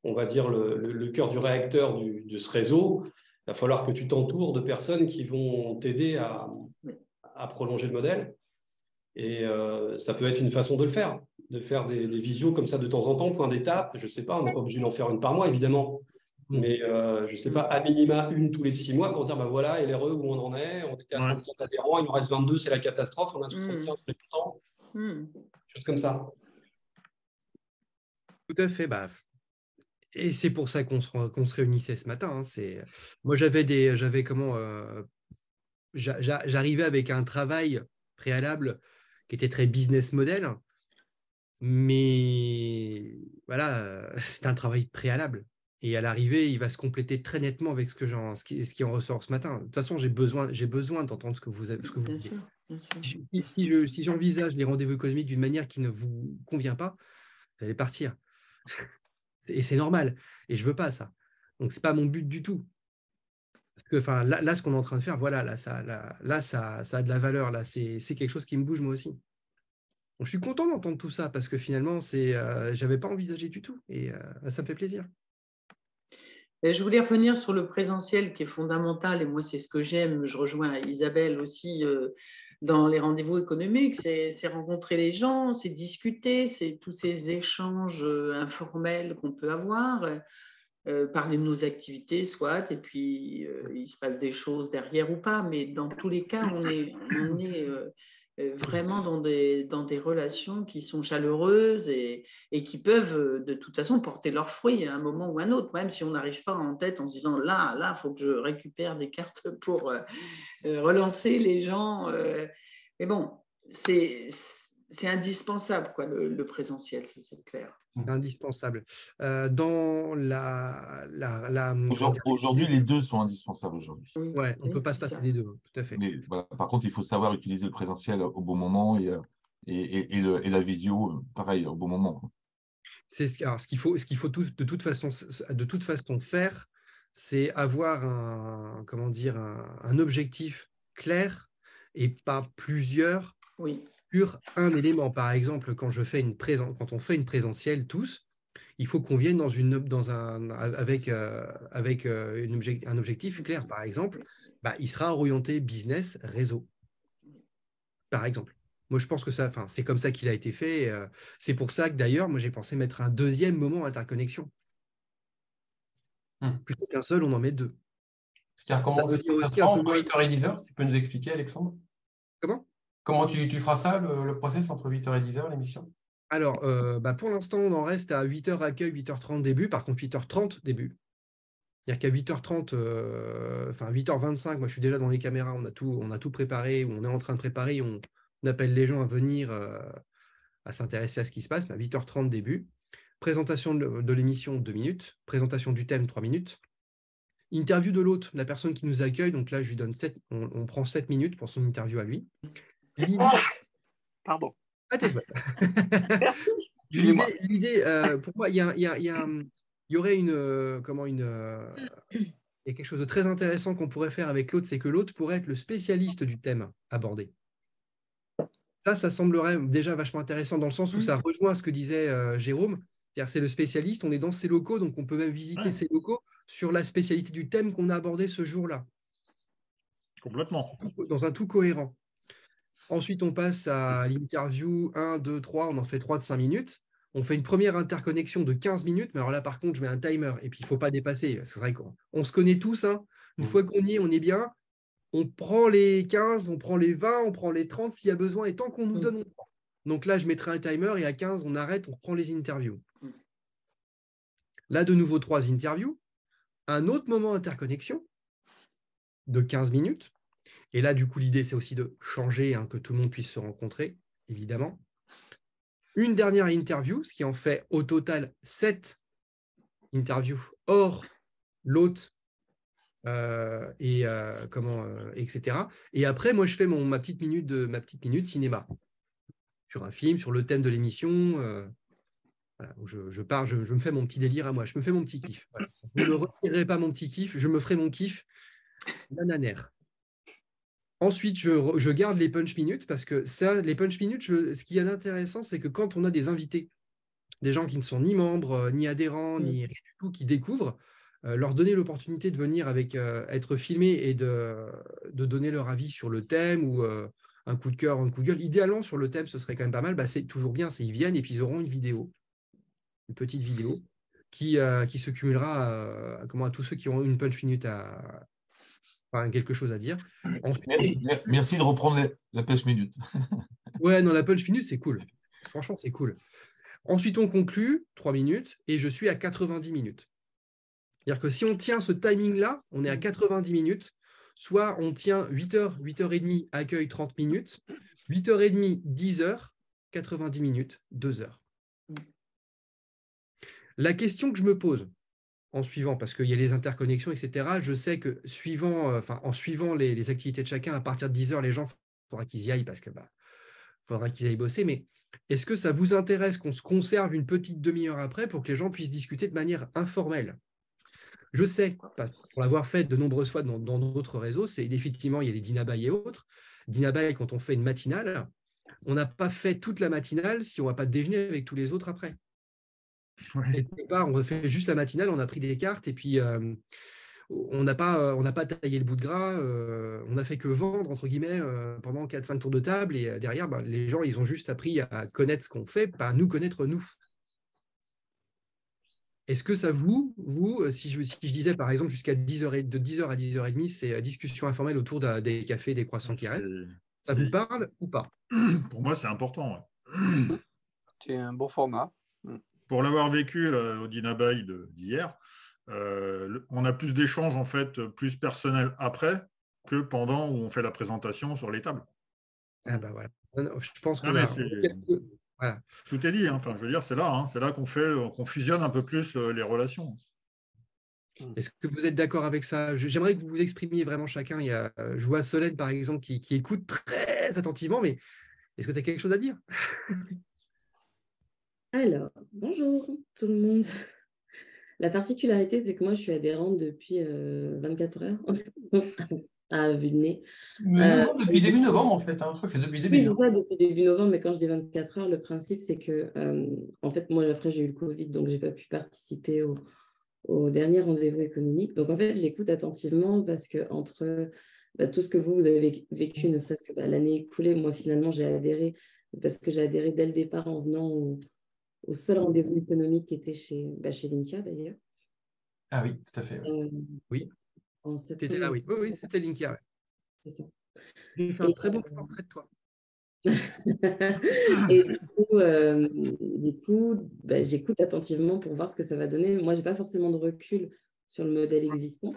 on va dire le cœur du réacteur de ce réseau, il va falloir que tu t'entoures de personnes qui vont t'aider à prolonger le modèle. Et ça peut être une façon de le faire, de faire des visios comme ça de temps en temps, point d'étape. Je ne sais pas, on n'est pas obligé d'en faire une par mois, évidemment. Mais je ne sais pas, à minima une tous les 6 mois pour dire, voilà, LRE, où on en est, on était à 34 adhérents, il nous reste 22, c'est la catastrophe, on a 75, on est content. Choses comme ça. Tout à fait. Et c'est pour ça qu'on se réunissait ce matin. Moi, j'arrivais avec un travail préalable qui était très business model, mais voilà, c'est un travail préalable. Et à l'arrivée, il va se compléter très nettement avec ce qui en ressort ce matin. De toute façon, j'ai besoin d'entendre ce que vous dites. Si j'envisage les rendez-vous économiques d'une manière qui ne vous convient pas, vous allez partir. Et c'est normal. Et je ne veux pas ça. Donc, ce n'est pas mon but du tout. Parce que là, ce qu'on est en train de faire, voilà, ça a de la valeur. Là, c'est quelque chose qui me bouge moi aussi. Donc, je suis content d'entendre tout ça parce que finalement, je n'avais pas envisagé du tout. Et ça me fait plaisir. Et je voulais revenir sur le présentiel qui est fondamental. Et moi, c'est ce que j'aime. Je rejoins Isabelle aussi dans les rendez-vous économiques. C'est rencontrer les gens, c'est discuter, c'est tous ces échanges informels qu'on peut avoir. Parler de nos activités, soit, et puis il se passe des choses derrière ou pas, mais dans tous les cas, on est vraiment dans des relations qui sont chaleureuses et qui peuvent de toute façon porter leurs fruits à un moment ou à un autre, même si on n'arrive pas en tête en se disant là, il faut que je récupère des cartes pour relancer les gens. Mais bon, c'est indispensable, quoi, le présentiel, ça, c'est clair. Indispensable. Aujourd'hui, les deux sont indispensables aujourd'hui. Ouais, on ne peut pas se passer des deux, tout à fait. Mais voilà, par contre, il faut savoir utiliser le présentiel au bon moment et la visio, pareil, au bon moment. Ce qu'il faut de toute façon faire, c'est avoir un objectif clair et pas plusieurs. Oui. Sur un élément. Par exemple, quand on fait une présentielle tous, il faut qu'on vienne avec un objectif clair. Par exemple, il sera orienté business, réseau. Par exemple. Moi, je pense que c'est comme ça qu'il a été fait. C'est pour ça que d'ailleurs, moi, j'ai pensé mettre un deuxième moment interconnexion. Plutôt qu'un seul, on en met deux. C'est-à-dire comment ça sera entre 8h et 10h? Tu peux nous expliquer, Alexandre? Comment tu feras ça, le process entre 8h et 10h, l'émission? Alors, pour l'instant, on en reste à 8h accueil, 8h30 début. Par contre, 8h30 début. C'est-à-dire qu'à 8h30, 8h25, moi, je suis déjà dans les caméras, on a tout préparé, ou on est en train de préparer, on appelle les gens à venir à s'intéresser à ce qui se passe. Mais à 8h30 début. Présentation de l'émission, 2 minutes. Présentation du thème, 3 minutes. Interview de l'hôte, la personne qui nous accueille. Donc là, je lui donne on prend 7 minutes pour son interview à lui. Pardon. Merci. L'idée, pour moi, il y aurait il y a quelque chose de très intéressant qu'on pourrait faire avec l'hôte, c'est que l'hôte pourrait être le spécialiste du thème abordé. Ça semblerait déjà vachement intéressant dans le sens où ça rejoint ce que disait Jérôme. C'est-à-dire c'est le spécialiste, on est dans ses locaux, donc on peut même visiter ses locaux sur la spécialité du thème qu'on a abordé ce jour-là. Complètement. Dans un tout cohérent. Ensuite, on passe à l'interview 1, 2, 3, on en fait 3 de 5 minutes. On fait une première interconnexion de 15 minutes, mais alors là, par contre, je mets un timer et puis il ne faut pas dépasser. C'est vrai qu'on se connaît tous. Une fois qu'on y est, on est bien. On prend les 15, on prend les 20, on prend les 30 s'il y a besoin. Et tant qu'on nous donne, on prend. Donc là, je mettrai un timer et à 15, on arrête, on reprend les interviews. Là, de nouveau, 3 interviews. Un autre moment interconnexion de 15 minutes. Et là, du coup, l'idée, c'est aussi de changer, que tout le monde puisse se rencontrer, évidemment. Une dernière interview, ce qui en fait au total 7 interviews hors l'hôte etc. Et après, moi, je fais ma petite minute cinéma sur un film, sur le thème de l'émission. Voilà, où je me fais mon petit délire à moi, je me fais mon petit kiff. Voilà. Je ne me retirerai pas mon petit kiff, je me ferai mon kiff bananaire. Ensuite, je garde les punch minutes parce que ça, les punch minutes, ce qui est intéressant, c'est que quand on a des invités, des gens qui ne sont ni membres, ni adhérents, ni rien du tout, qui découvrent, leur donner l'opportunité de venir être filmés et de donner leur avis sur le thème ou un coup de cœur, un coup de gueule. Idéalement, sur le thème, ce serait quand même pas mal. Bah, c'est toujours bien, ils viennent et puis ils auront une petite vidéo qui se cumulera à tous ceux qui ont une punch minute quelque chose à dire. Ensuite, merci de reprendre la punch minute. Ouais, non, la punch minute, c'est cool. Franchement, c'est cool. Ensuite, on conclut 3 minutes et je suis à 90 minutes. C'est-à-dire que si on tient ce timing-là, on est à 90 minutes, soit on tient 8h, 8h30, accueil 30 minutes, 8h30, 10h, 90 minutes, 2 heures. La question que je me pose en suivant, parce qu'il y a les interconnexions, etc., je sais que en suivant les activités de chacun, à partir de 10h, les gens, il faudra qu'ils y aillent parce que faudra qu'ils aillent bosser, mais est-ce que ça vous intéresse qu'on se conserve une petite demi-heure après pour que les gens puissent discuter de manière informelle? Je sais, pour l'avoir fait de nombreuses fois dans d'autres réseaux, effectivement, il y a les Dinabaye et autres. Dinabaye, quand on fait une matinale, on n'a pas fait toute la matinale si on ne va pas déjeuner avec tous les autres après. Ouais. Et on fait juste la matinale, on a pris des cartes et puis on n'a pas taillé le bout de gras, on n'a fait que vendre, entre guillemets, pendant 4-5 tours de table et derrière, les gens, ils ont juste appris à connaître ce qu'on fait, pas à nous connaître nous. Est-ce que ça si je disais par exemple jusqu'à 10h, de 10h à 10h30, c'est discussion informelle autour des cafés, des croissants qui restent, ça vous parle ou pas? Pour moi, c'est important. Ouais. C'est un bon format. Pour l'avoir vécu au Dinabaye d'hier, on a plus d'échanges en fait, plus personnels après que pendant où on fait la présentation sur les tables. Ah bah voilà. Je pense que voilà. Tout est dit. Hein. Enfin, je veux dire, c'est là qu'on fusionne un peu plus les relations. Est-ce que vous êtes d'accord avec ça? J'aimerais que vous vous exprimiez vraiment chacun. Je vois Solène, par exemple, qui écoute très attentivement, mais est-ce que tu as quelque chose à dire? Alors, bonjour tout le monde. La particularité, c'est que moi, je suis adhérente depuis 24 heures à vue de nez. Depuis début novembre, en fait. Hein. Je crois que c'est depuis début. Oui, c'est ça, depuis début novembre. Mais quand je dis 24 heures, le principe, c'est que, en fait, moi, après, j'ai eu le Covid, donc je n'ai pas pu participer au dernier rendez-vous économique. Donc, en fait, j'écoute attentivement parce que entre tout ce que vous avez vécu, ne serait-ce que l'année écoulée, moi, finalement, j'ai adhéré parce que j'ai adhéré dès le départ en venant au seul rendez-vous économique qui était chez Linkia, d'ailleurs. Ah oui, tout à fait. Oui. En septembre. C'était là, oui. Oui, c'était Linkia. Ouais. C'est ça. J'ai fait un très bon portrait de toi. Et du coup j'écoute attentivement pour voir ce que ça va donner. Moi, je n'ai pas forcément de recul sur le modèle existant.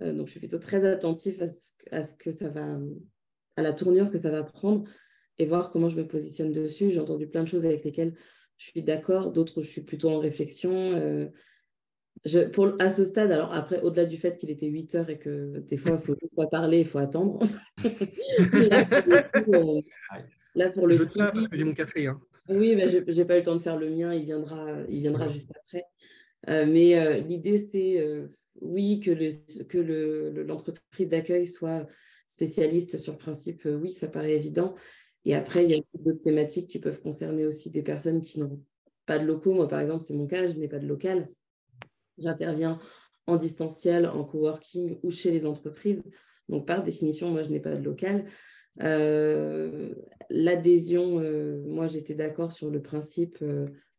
Donc, je suis plutôt très attentive à ce que ça va, à la tournure que ça va prendre et voir comment je me positionne dessus. J'ai entendu plein de choses avec lesquelles je suis d'accord, d'autres je suis plutôt en réflexion. À ce stade, alors après, au-delà du fait qu'il était 8 heures et que des fois, il faut pas parler, il faut attendre. Là, pour le coup, tiens parce que j'ai mon café. Hein. Oui, mais je n'ai pas eu le temps de faire le mien, il viendra juste après. Mais l'idée, c'est oui, que l'entreprise d'accueil soit spécialiste sur le principe, oui, ça paraît évident. Et après, il y a aussi d'autres thématiques qui peuvent concerner aussi des personnes qui n'ont pas de locaux. Moi, par exemple, c'est mon cas, je n'ai pas de local. J'interviens en distanciel, en coworking ou chez les entreprises. Donc, par définition, moi, je n'ai pas de local. L'adhésion, moi, j'étais d'accord sur le principe.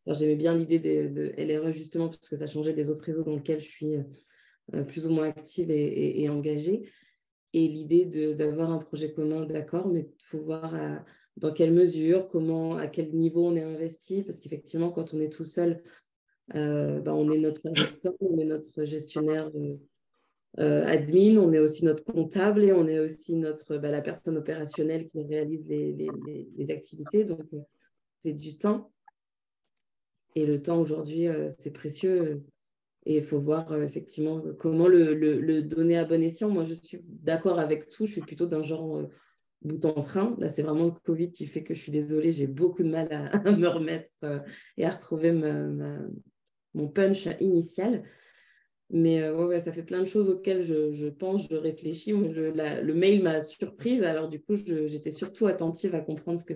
J'aimais bien l'idée de LRE, justement, parce que ça changeait des autres réseaux dans lesquels je suis plus ou moins active et engagée. Et l'idée d'avoir un projet commun, d'accord, mais il faut voir dans quelle mesure, à quel niveau on est investi, parce qu'effectivement, quand on est tout seul, on est notre on est notre gestionnaire admin, on est aussi notre comptable et on est aussi la personne opérationnelle qui réalise les activités. Donc, c'est du temps. Et le temps aujourd'hui, c'est précieux. Et il faut voir effectivement comment le donner à bon escient. Moi, je suis d'accord avec tout. Je suis plutôt d'un genre bout en train. Là, c'est vraiment le Covid qui fait que je suis désolée. J'ai beaucoup de mal à me remettre et à retrouver mon punch initial. Mais ouais, ça fait plein de choses auxquelles je pense, je réfléchis. Le mail m'a surprise. Alors, du coup, j'étais surtout attentive à comprendre ce que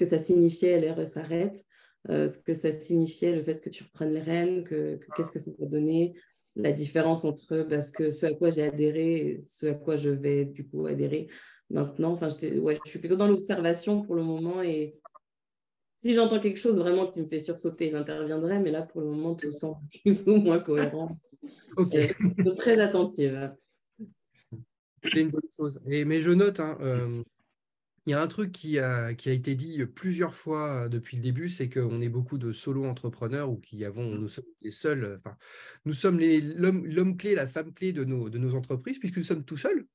ça signifiait, LRE s'arrête, ce que ça signifiait, le fait que tu reprennes les rênes, qu'est-ce que ça peut donner, la différence entre ce à quoi j'ai adhéré et ce à quoi je vais, du coup, adhérer maintenant. Enfin, je suis plutôt dans l'observation pour le moment et si j'entends quelque chose vraiment qui me fait sursauter, j'interviendrai, mais là, pour le moment, tout semble plus ou moins cohérent. Ok. Très attentive. C'est une bonne chose. Mais je note, il y a un truc qui a été dit plusieurs fois depuis le début, c'est qu'on est beaucoup de solo-entrepreneurs ou nous sommes les seuls, enfin, nous sommes l'homme clé, la femme clé de nos entreprises, puisque nous sommes tout seuls.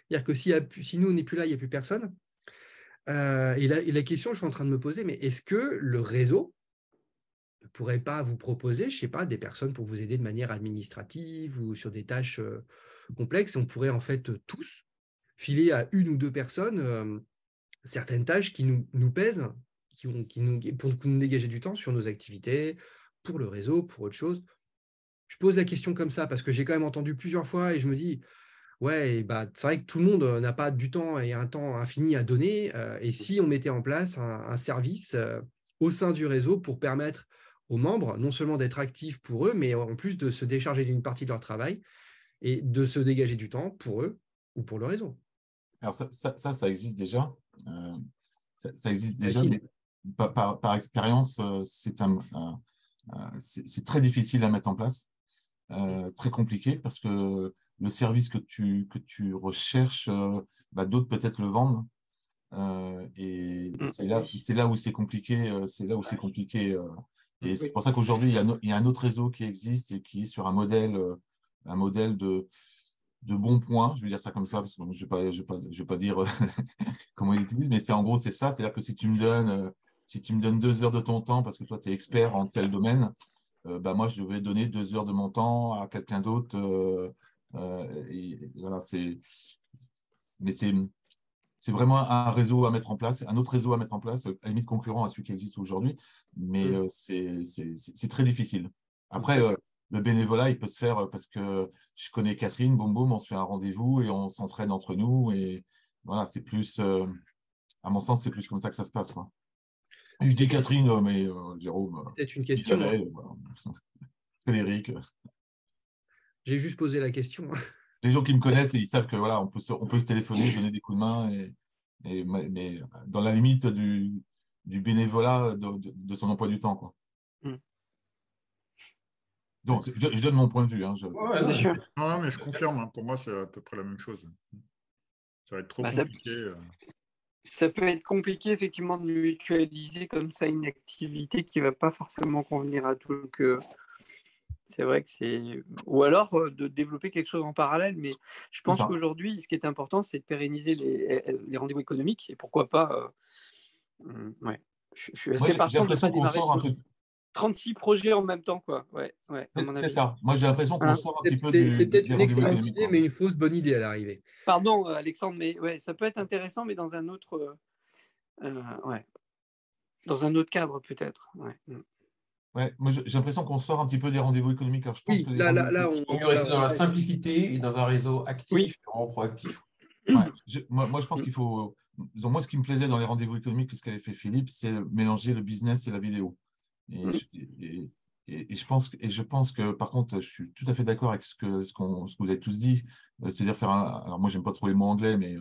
C'est-à-dire que si nous, on n'est plus là, il n'y a plus personne. Et la question, je suis en train de me poser, mais est-ce que le réseau ne pourrait pas vous proposer, je ne sais pas, des personnes pour vous aider de manière administrative ou sur des tâches complexes? On pourrait en fait tous filer à une ou deux personnes certaines tâches qui nous pèsent, pour nous dégager du temps sur nos activités, pour le réseau, pour autre chose. Je pose la question comme ça parce que j'ai quand même entendu plusieurs fois et je me dis, ouais, c'est vrai que tout le monde n'a pas du temps et un temps infini à donner. Et si on mettait en place un service au sein du réseau pour permettre aux membres non seulement d'être actifs pour eux, mais en plus de se décharger d'une partie de leur travail et de se dégager du temps pour eux ou pour le réseau. Alors ça existe déjà. Ça existe déjà, mais par expérience, c'est très difficile à mettre en place, très compliqué, parce que le service que tu recherches, d'autres peut-être le vendent. Et c'est là où c'est compliqué. Et c'est pour ça qu'aujourd'hui, il y a un autre réseau qui existe et qui est sur un modèle de bons points, je vais dire ça comme ça, parce que je vais pas dire comment ils l'utilisent, mais en gros, c'est ça. C'est-à-dire que si tu me donnes 2 heures de ton temps, parce que toi, tu es expert en tel domaine, moi, je vais donner 2 heures de mon temps à quelqu'un d'autre. Et voilà, mais c'est vraiment un réseau à mettre en place, un autre réseau à mettre en place, à la limite concurrent à celui qui existe aujourd'hui, mais c'est très difficile. Après, le bénévolat, il peut se faire parce que je connais Catherine, boum boum, on se fait un rendez-vous et on s'entraîne entre nous. Et voilà, c'est plus, à mon sens, c'est plus comme ça que ça se passe, quoi. Je dis Catherine, mais Jérôme, peut-être une question. Isabelle, Frédéric. J'ai juste posé la question. Les gens qui me connaissent, ils savent que voilà, on peut se téléphoner, donner des coups de main, mais dans la limite du bénévolat, de son emploi du temps, quoi. Donc, je donne mon point de vue. Bien sûr. Non, mais je confirme. Pour moi, c'est à peu près la même chose. Ça va être trop compliqué. Ça peut être compliqué, effectivement, de mutualiser comme ça une activité qui ne va pas forcément convenir à tout. Donc, c'est vrai que c'est... Ou alors de développer quelque chose en parallèle. Mais je pense qu'aujourd'hui, ce qui est important, c'est de pérenniser les rendez-vous économiques. Et pourquoi pas... ouais. Je suis assez partant de ne pas démarrer 36 projets en même temps, quoi. Ouais, c'est ça. Moi, j'ai l'impression qu'on sort un petit peu c'est peut-être une excellente idée, mais une fausse bonne idée à l'arrivée. Pardon, Alexandre, mais ouais, ça peut être intéressant, mais dans un autre... dans un autre cadre, peut-être. Ouais, moi j'ai l'impression qu'on sort un petit peu des rendez-vous économiques. Alors, je pense que on peut rester dans la simplicité et dans un réseau actif, vraiment proactif. Moi, je pense qu'il faut. Moi, ce qui me plaisait dans les rendez-vous économiques, ce qu'avait fait Philippe, c'est mélanger le business et la vidéo. Et je pense que, par contre, je suis tout à fait d'accord avec ce que vous avez tous dit. C'est-à-dire faire alors, moi, j'aime pas trop les mots anglais, mais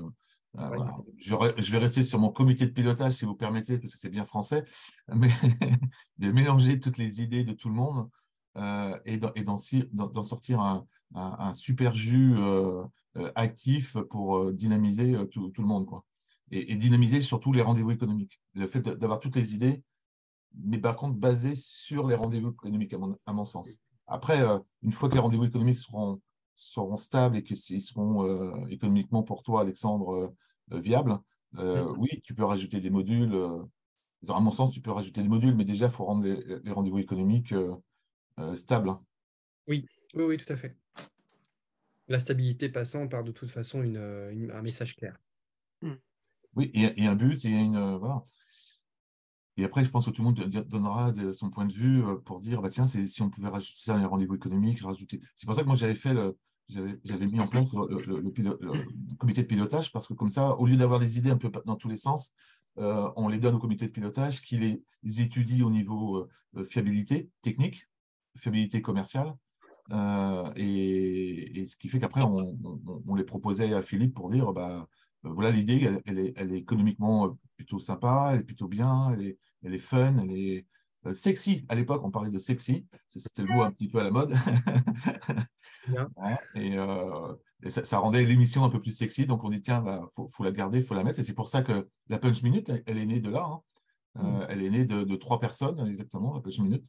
voilà. Je vais rester sur mon comité de pilotage, si vous permettez, parce que c'est bien français, mais de mélanger toutes les idées de tout le monde et d'en sortir un super jus actif pour dynamiser tout le monde, quoi. Et dynamiser surtout les rendez-vous économiques. Le fait d'avoir toutes les idées, mais par contre basé sur les rendez-vous économiques, à mon sens. Après, une fois que les rendez-vous économiques seront stables et qu'ils seront économiquement pour toi, Alexandre, viables, oui, tu peux rajouter des modules. À mon sens, tu peux rajouter des modules, mais déjà, il faut rendre les rendez-vous économiques stables. Oui, oui, tout à fait. La stabilité passant par de toute façon un message clair. Oui, et un but, et voilà. Et après, je pense que tout le monde donnera son point de vue pour dire, bah, tiens, si on pouvait rajouter ça dans les rendez-vous économiques, rajouter. C'est pour ça que moi, j'avais mis en place le comité de pilotage, parce que comme ça, au lieu d'avoir des idées un peu dans tous les sens, on les donne au comité de pilotage qui les étudie au niveau fiabilité technique, fiabilité commerciale. Et ce qui fait qu'après, on les proposait à Philippe pour dire, bah, voilà l'idée, elle est économiquement plutôt sympa, elle est plutôt bien, elle est fun, elle est sexy. À l'époque, on parlait de sexy, c'était le mot un petit peu à la mode. Voilà. Et ça rendait l'émission un peu plus sexy, donc on dit, tiens, bah, faut la garder, faut la mettre. Et c'est pour ça que la Punch Minute, elle est née de là. Hein. Elle est née de 3 personnes, exactement, la Punch Minute.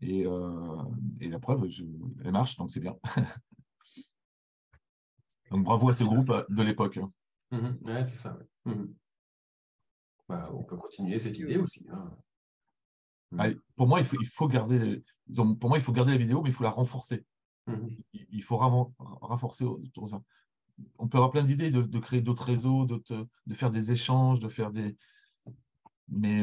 Et la preuve, elle marche, donc c'est bien. Donc bravo à ce groupe de l'époque. Ouais, c'est ça. Ouais. Bah, on peut continuer cette idée aussi. Hein. Pour moi, il faut garder la vidéo, mais il faut la renforcer. Il faut renforcer autour de ça. On peut avoir plein d'idées de créer d'autres réseaux, de faire des échanges, de faire des. Mais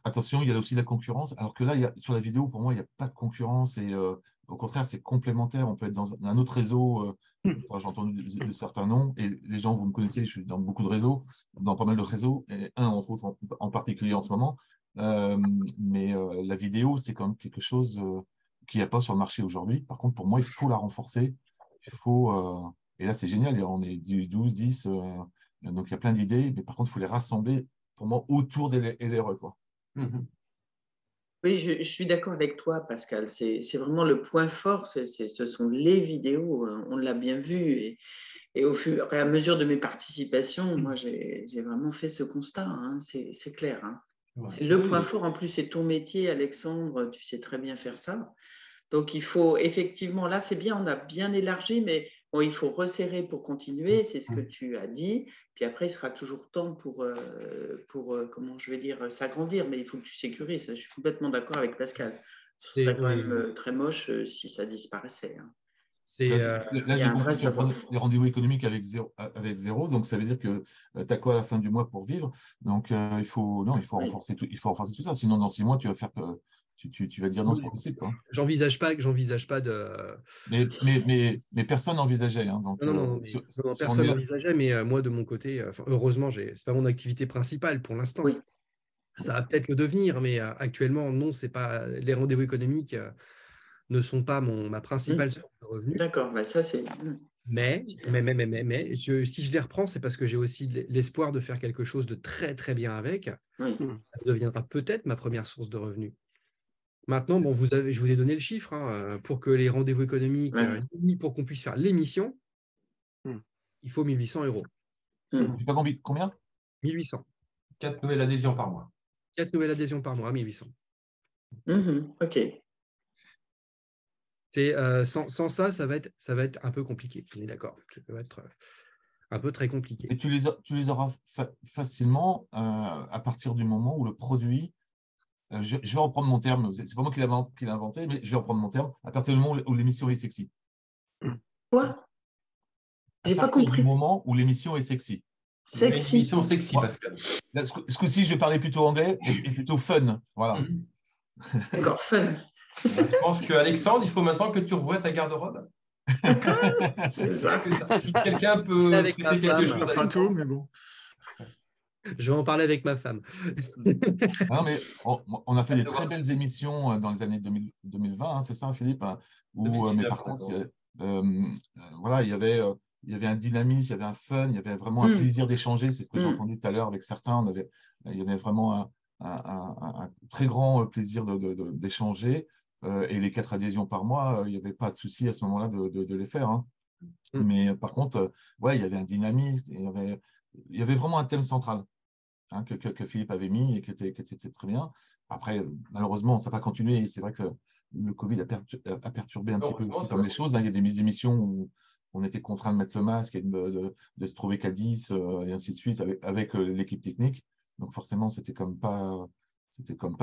attention, il y a aussi la concurrence. Alors que là, sur la vidéo, pour moi, il n'y a pas de concurrence. Et au contraire, c'est complémentaire. On peut être dans un autre réseau. Enfin, j'ai entendu de certains noms. Et les gens, vous me connaissez, je suis dans beaucoup de réseaux, dans pas mal de réseaux. Et entre autres, en particulier en ce moment. Mais la vidéo, c'est quand même quelque chose qu'il n'y a pas sur le marché aujourd'hui. Par contre, pour moi, il faut la renforcer. Et là, c'est génial. On est 12, 10. Donc, il y a plein d'idées. Mais par contre, il faut les rassembler, pour moi, autour des LRE, quoi. Oui, je suis d'accord avec toi, Pascal. C'est vraiment le point fort. Ce sont les vidéos. On l'a bien vu. Et au fur et à mesure de mes participations, moi, j'ai vraiment fait ce constat. Hein. C'est clair. Hein. C'est le point fort. En plus, c'est ton métier, Alexandre. Tu sais très bien faire ça. Donc, il faut effectivement, là, c'est bien, on a bien élargi, mais bon, il faut resserrer pour continuer, c'est ce que tu as dit. Puis après, il sera toujours temps pour comment je vais dire, s'agrandir, mais il faut que tu sécurises. Je suis complètement d'accord avec Pascal. Ce serait quand même très moche si ça disparaissait. Hein. Là, j'ai compris que tu prenais des rendez-vous économiques avec zéro, donc ça veut dire que tu as quoi à la fin du mois pour vivre. Donc, il faut renforcer tout ça. Sinon, dans 6 mois, tu vas faire tu vas dire non, c'est pas possible. Quoi. J'envisage pas de. Mais personne n'envisageait. Hein, donc, non, personne n'envisageait, mais moi, de mon côté, heureusement, c'est pas mon activité principale pour l'instant. Oui. Ça va peut-être le devenir, mais actuellement, non, c'est pas les rendez-vous économiques ne sont pas ma principale source de revenus. D'accord, bah ça c'est. Mais si je les reprends, c'est parce que j'ai aussi l'espoir de faire quelque chose de très très bien avec. Oui. Ça deviendra peut-être ma première source de revenus. Maintenant, bon, je vous ai donné le chiffre hein, pour que les rendez-vous économiques, pour qu'on puisse faire l'émission, il faut 1 800 €. J'ai pas compris. Combien? 1 800. 4 nouvelles adhésions par mois. 4 nouvelles adhésions par mois, 1 800. OK. Sans ça, ça va être un peu compliqué. On est d'accord. Ça va être un peu très compliqué. Et tu les auras facilement à partir du moment où le produit. Je vais reprendre mon terme. C'est pas moi qui l'ai inventé, mais je vais reprendre mon terme. À partir du moment où l'émission est sexy. Quoi? J'ai pas compris. À partir du moment où l'émission est sexy. Sexy. L'émission sexy, Pascal. Ce coup-ci, je vais parler plutôt anglais et plutôt fun. Voilà. D'accord, fun. Je pense qu'Alexandre, il faut maintenant que tu revoies ta garde-robe. C'est ça. Si quelqu'un peut prêter quelque chose à tout, mais bon. Je vais en parler avec ma femme. Non, mais on a fait des très belles émissions dans les années 2020, hein, c'est ça, Philippe, mais par contre, voilà, il y avait un dynamisme, il y avait un fun, il y avait vraiment un plaisir d'échanger. C'est ce que j'ai entendu tout à l'heure avec certains. Il y avait vraiment un très grand plaisir d'échanger. Et les 4 adhésions par mois, il n'y avait pas de souci à ce moment-là de les faire. Hein. Mais par contre, ouais, il y avait un dynamisme, il y avait vraiment un thème central. Hein, que Philippe avait mis et qui était très bien. Après, malheureusement, ça n'a pas continué. C'est vrai que le Covid a perturbé un petit peu aussi comme les choses. Hein. Il y a des émissions où on était contraint de mettre le masque et de se trouver qu'à 10 et ainsi de suite avec l'équipe technique. Donc forcément, c'était comme pas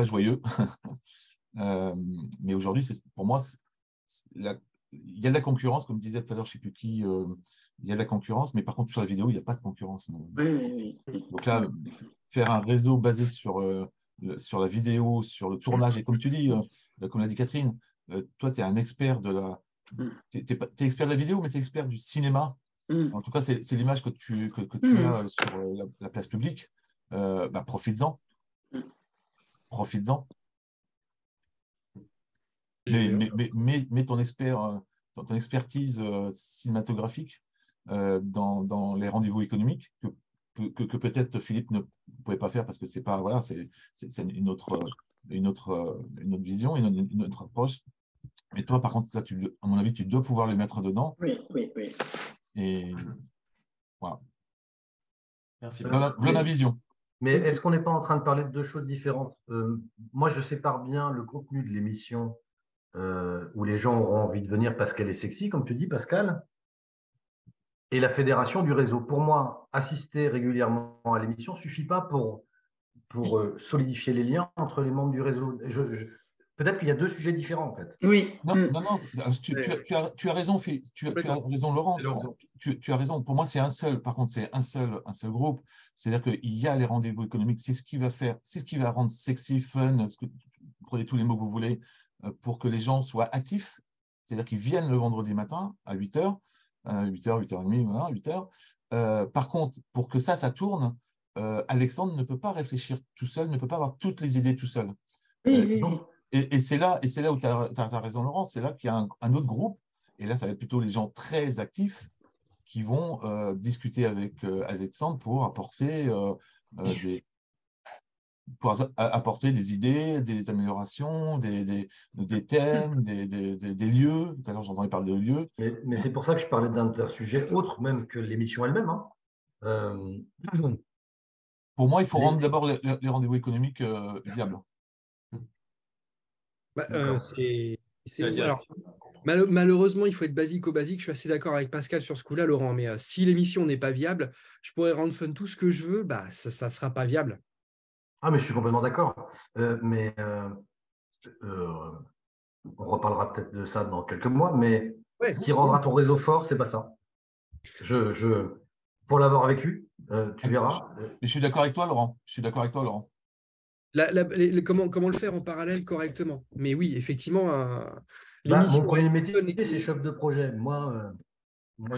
joyeux. Mais aujourd'hui, pour moi, il y a de la concurrence, comme disait tout à l'heure, je ne sais plus qui, il y a de la concurrence, mais par contre, sur la vidéo, il n'y a pas de concurrence. Donc là, faire un réseau basé sur la vidéo, sur le tournage, et comme tu dis, comme l'a dit Catherine, toi, tu es un expert de la... Tu es expert de la vidéo, mais tu es expert du cinéma. En tout cas, c'est l'image que tu as sur la place publique. Profites-en. Profites-en. Mais ton expertise cinématographique dans les rendez-vous économiques que peut-être Philippe ne pouvait pas faire parce que c'est pas, voilà, c'est une autre vision, une autre approche. Mais toi, par contre, là, à mon avis, tu dois pouvoir les mettre dedans. Oui. Et voilà. Merci. Voilà ma vision. Mais est-ce qu'on n'est pas en train de parler de deux choses différentes? Moi, je sépare bien le contenu de l'émission où les gens auront envie de venir parce qu'elle est sexy, comme tu dis, Pascal, et la fédération du réseau. Pour moi, assister régulièrement à l'émission ne suffit pas pour solidifier les liens entre les membres du réseau. Peut-être qu'il y a deux sujets différents, en fait. Oui. Non, tu as raison, Philippe. Tu as raison, Laurent. Tu as raison. Pour moi, c'est un seul. Par contre, c'est un seul groupe. C'est-à-dire qu'il y a les rendez-vous économiques. C'est ce qui va rendre sexy, fun, prenez tous les mots que vous voulez, pour que les gens soient actifs. C'est-à-dire qu'ils viennent le vendredi matin à 8h, 8h, 8h30, voilà, 8h. Par contre, pour que ça tourne, Alexandre ne peut pas réfléchir tout seul, ne peut pas avoir toutes les idées tout seul. Et c'est là où tu as raison, Laurent, c'est là qu'il y a un autre groupe, et là, ça va être plutôt les gens très actifs qui vont discuter avec Alexandre pour apporter des idées, des améliorations, des thèmes, des lieux. Tout à l'heure, j'entendais parler de lieux. Mais c'est pour ça que je parlais d'un sujet autre même que l'émission elle-même. Pour moi, il faut rendre d'abord les rendez-vous économiques viables. Malheureusement, il faut être basique au basique. Je suis assez d'accord avec Pascal sur ce coup-là, Laurent. Mais si l'émission n'est pas viable, je pourrais rendre fun tout ce que je veux, ça ne sera pas viable. Ah, mais je suis complètement d'accord. On reparlera peut-être de ça dans quelques mois. Mais ce qui rendra ton réseau fort, c'est pas ça. Pour l'avoir vécu, tu verras. Je suis d'accord avec toi, Laurent. Comment le faire en parallèle correctement? Mais oui, effectivement, mon premier métier, c'est chef de projet. Moi,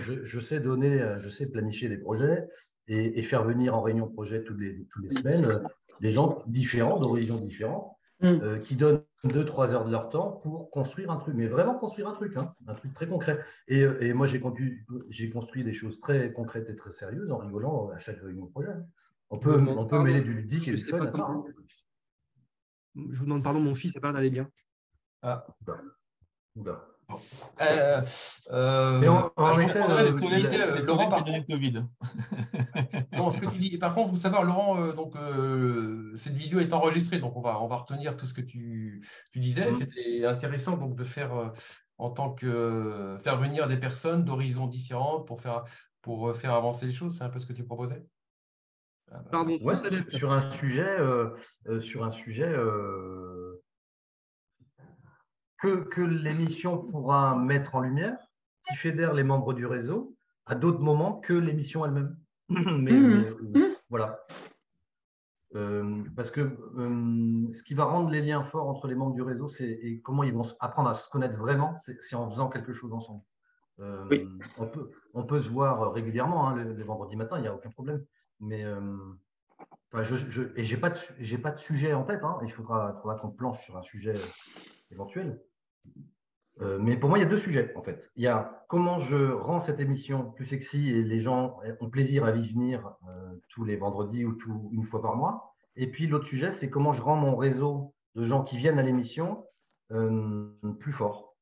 je sais planifier des projets et faire venir en réunion projet toutes les semaines des gens différents, d'horizons différents, qui donnent 2-3 heures de leur temps pour construire un truc, mais vraiment construire un truc très concret. Et moi, j'ai construit des choses très concrètes et très sérieuses en rigolant à chaque réunion projet. On peut mêler du ludique et du fun à ça. Je vous demande pardon, mon fils a peur d'aller bien. Ah. Oula. En effet, Laurent parle de Covid. Non, ce que tu dis. Par contre, il faut savoir, Laurent, cette visio est enregistrée, donc on va retenir tout ce que tu disais. C'était intéressant donc de faire faire venir des personnes d'horizons différents pour faire avancer les choses. C'est un peu ce que tu proposais. Pardon. Ouais, sur un sujet. Que l'émission pourra mettre en lumière, qui fédère les membres du réseau à d'autres moments que l'émission elle-même. Voilà. Parce que ce qui va rendre les liens forts entre les membres du réseau, et comment ils vont apprendre à se connaître vraiment, c'est en faisant quelque chose ensemble. On peut se voir régulièrement les vendredis matins, il n'y a aucun problème. Mais j'ai pas de sujet en tête. Il faudra qu'on planche sur un sujet éventuel. Mais pour moi, il y a deux sujets en fait. Il y a comment je rends cette émission plus sexy et les gens ont plaisir à y venir tous les vendredis ou une fois par mois. Et puis l'autre sujet, c'est comment je rends mon réseau de gens qui viennent à l'émission plus fort.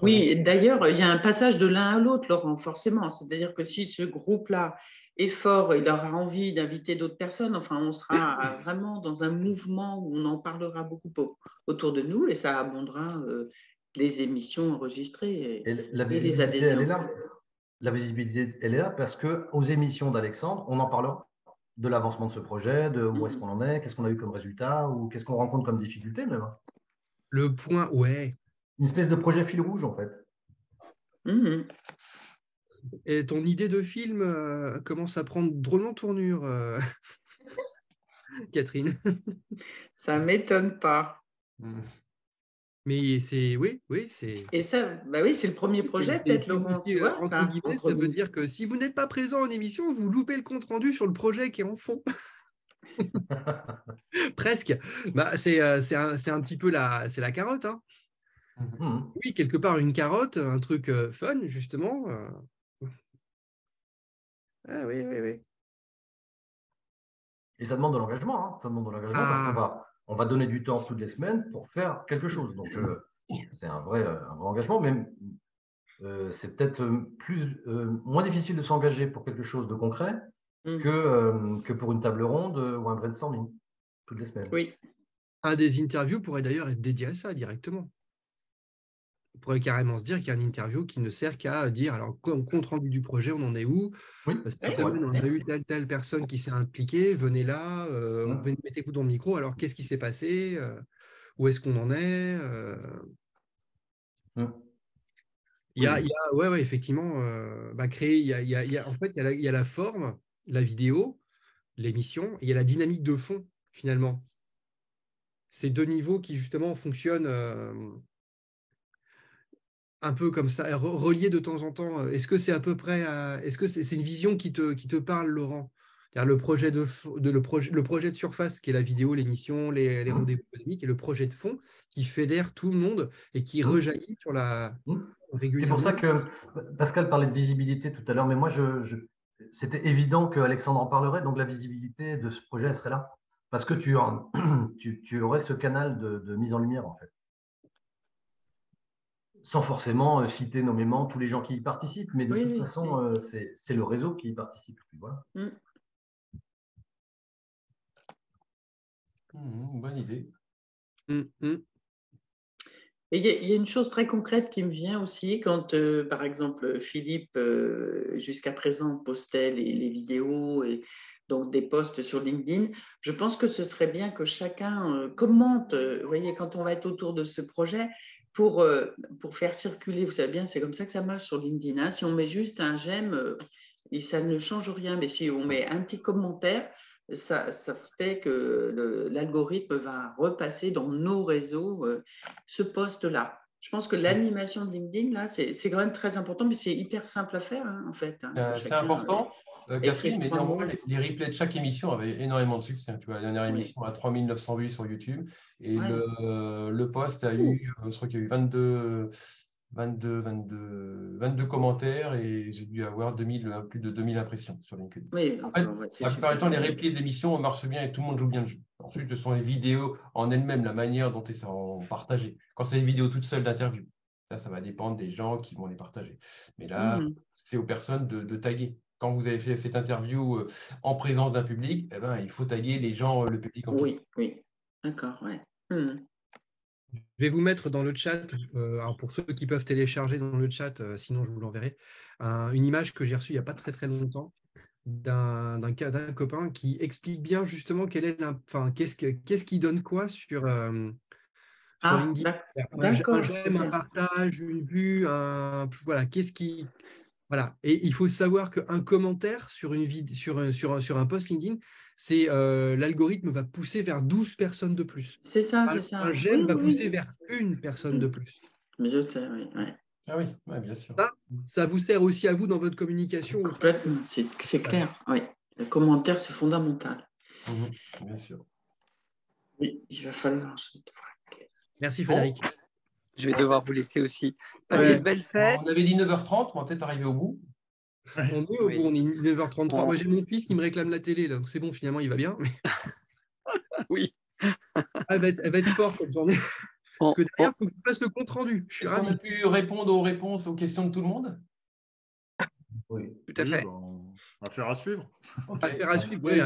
Oui, d'ailleurs, il y a un passage de l'un à l'autre, Laurent, forcément. C'est-à-dire que si ce groupe-là est fort, il aura envie d'inviter d'autres personnes, enfin, on sera vraiment dans un mouvement où on en parlera beaucoup autour de nous et ça abondera les émissions enregistrées et la visibilité, elle est là. La visibilité, elle est là parce qu'aux émissions d'Alexandre, on en parlera de l'avancement de ce projet, de où est-ce qu'on en est, qu'est-ce qu'on a eu comme résultat ou qu'est-ce qu'on rencontre comme difficulté même. Le point, ouais. une espèce de projet fil rouge, en fait. Et ton idée de film commence à prendre drôlement de tournure, Catherine. Ça ne m'étonne pas. Mais c'est oui, c'est. Et ça, bah oui, c'est le premier projet, peut-être, Laurent. Aussi, tu vois, entre ça, guillemets, ça veut dire que si vous n'êtes pas présent en émission, vous loupez le compte rendu sur le projet qui est en fond. Presque. Bah, c'est un petit peu la carotte. Hein. Oui, quelque part une carotte, un truc fun, justement. Ah oui. Et ça demande de l'engagement. Hein. Ça demande de l'engagement parce qu'on va donner du temps toutes les semaines pour faire quelque chose. Donc, c'est un vrai engagement. Même, c'est peut-être moins difficile de s'engager pour quelque chose de concret que pour une table ronde ou un brainstorming toutes les semaines. Oui. Un des interviews pourrait d'ailleurs être dédié à ça directement. On pourrait carrément se dire qu'il y a une interview qui ne sert qu'à dire alors compte rendu du projet, on en est où? Cette semaine, on a eu telle personne qui s'est impliquée, venez là, mettez-vous dans le micro, alors qu'est-ce qui s'est passé? Où est-ce qu'on en est? Il y a effectivement créer, en fait, il y a la forme, la vidéo, l'émission, et il y a la dynamique de fond, finalement. Ces deux niveaux qui, justement, fonctionnent un peu comme ça, reliés de temps en temps. Est-ce que c'est à peu près... Est-ce que c'est une vision qui te parle, Laurent? Le projet de surface, qui est la vidéo, l'émission, les rendez-vous économiques, et le projet de fond qui fédère tout le monde et qui rejaillit sur la... C'est pour ça que Pascal parlait de visibilité tout à l'heure, mais moi, c'était évident qu'Alexandre en parlerait, donc la visibilité de ce projet, elle serait là. Parce que tu aurais ce canal de mise en lumière, en fait. Sans forcément citer nommément tous les gens qui y participent, mais de toute façon, c'est le réseau qui y participe. Voilà. Bonne idée. Et il y a une chose très concrète qui me vient aussi quand, par exemple, Philippe, jusqu'à présent, postait les vidéos et donc des posts sur LinkedIn. Je pense que ce serait bien que chacun commente, vous voyez, quand on va être autour de ce projet, pour faire circuler. Vous savez bien, c'est comme ça que ça marche sur LinkedIn. Hein. Si on met juste un j'aime, et ça ne change rien, mais si on met un petit commentaire, ça fait que l'algorithme va repasser dans nos réseaux ce post-là. Je pense que l'animation de LinkedIn, là, c'est quand même très important, mais c'est hyper simple à faire, hein, en fait. Hein. C'est important, Catherine, mais néanmoins, les replays de chaque émission avaient énormément de succès. Tu vois, la dernière émission a 3900 vues sur YouTube et le post a eu, je crois qu'il y a eu 22 commentaires et j'ai dû avoir plus de 2000 impressions sur LinkedIn. Oui, en fait, la plupart du temps, les replays d'émissions marchent bien et tout le monde joue bien le jeu. Ensuite, ce sont les vidéos en elles-mêmes, la manière dont elles sont partagées. Quand c'est des vidéos toutes seules d'interview, ça va dépendre des gens qui vont les partager. Mais là, c'est aux personnes de taguer. Quand vous avez fait cette interview en présence d'un public, eh ben, il faut taguer les gens, le public en question. Oui, d'accord, ouais. Je vais vous mettre dans le chat, alors pour ceux qui peuvent télécharger dans le chat, sinon je vous l'enverrai, une image que j'ai reçue il n'y a pas très très longtemps d'un copain qui explique bien justement qu'est-ce qui donne quoi sur LinkedIn. Un j'aime, un partage, une vue, voilà, qu'est-ce qui... Voilà. Et il faut savoir qu'un commentaire sur un post LinkedIn, c'est l'algorithme va pousser vers 12 personnes de plus. C'est ça, c'est ça. Un j'aime va pousser vers une personne de plus. Mais je sais, oui. Ah oui, bien sûr. Ça vous sert aussi à vous dans votre communication. Complètement, c'est clair. Oui. Le commentaire, c'est fondamental. Bien sûr. Oui, il va falloir. Merci Frédéric. Je vais devoir vous laisser aussi. Passez une belle fête. On avait dit 9h30, on va peut-être arriver au bout. On est au bout, on est 9h33. Moi, j'ai mon fils qui me réclame la télé, là. Donc c'est bon, finalement, il va bien. Mais... Oui. Elle va être forte cette journée. Parce que derrière, il faut que je fasse le compte-rendu. Est-ce qu'on a pu répondre aux questions de tout le monde? Oui, tout à fait. Affaire à suivre. Affaire à suivre, oui.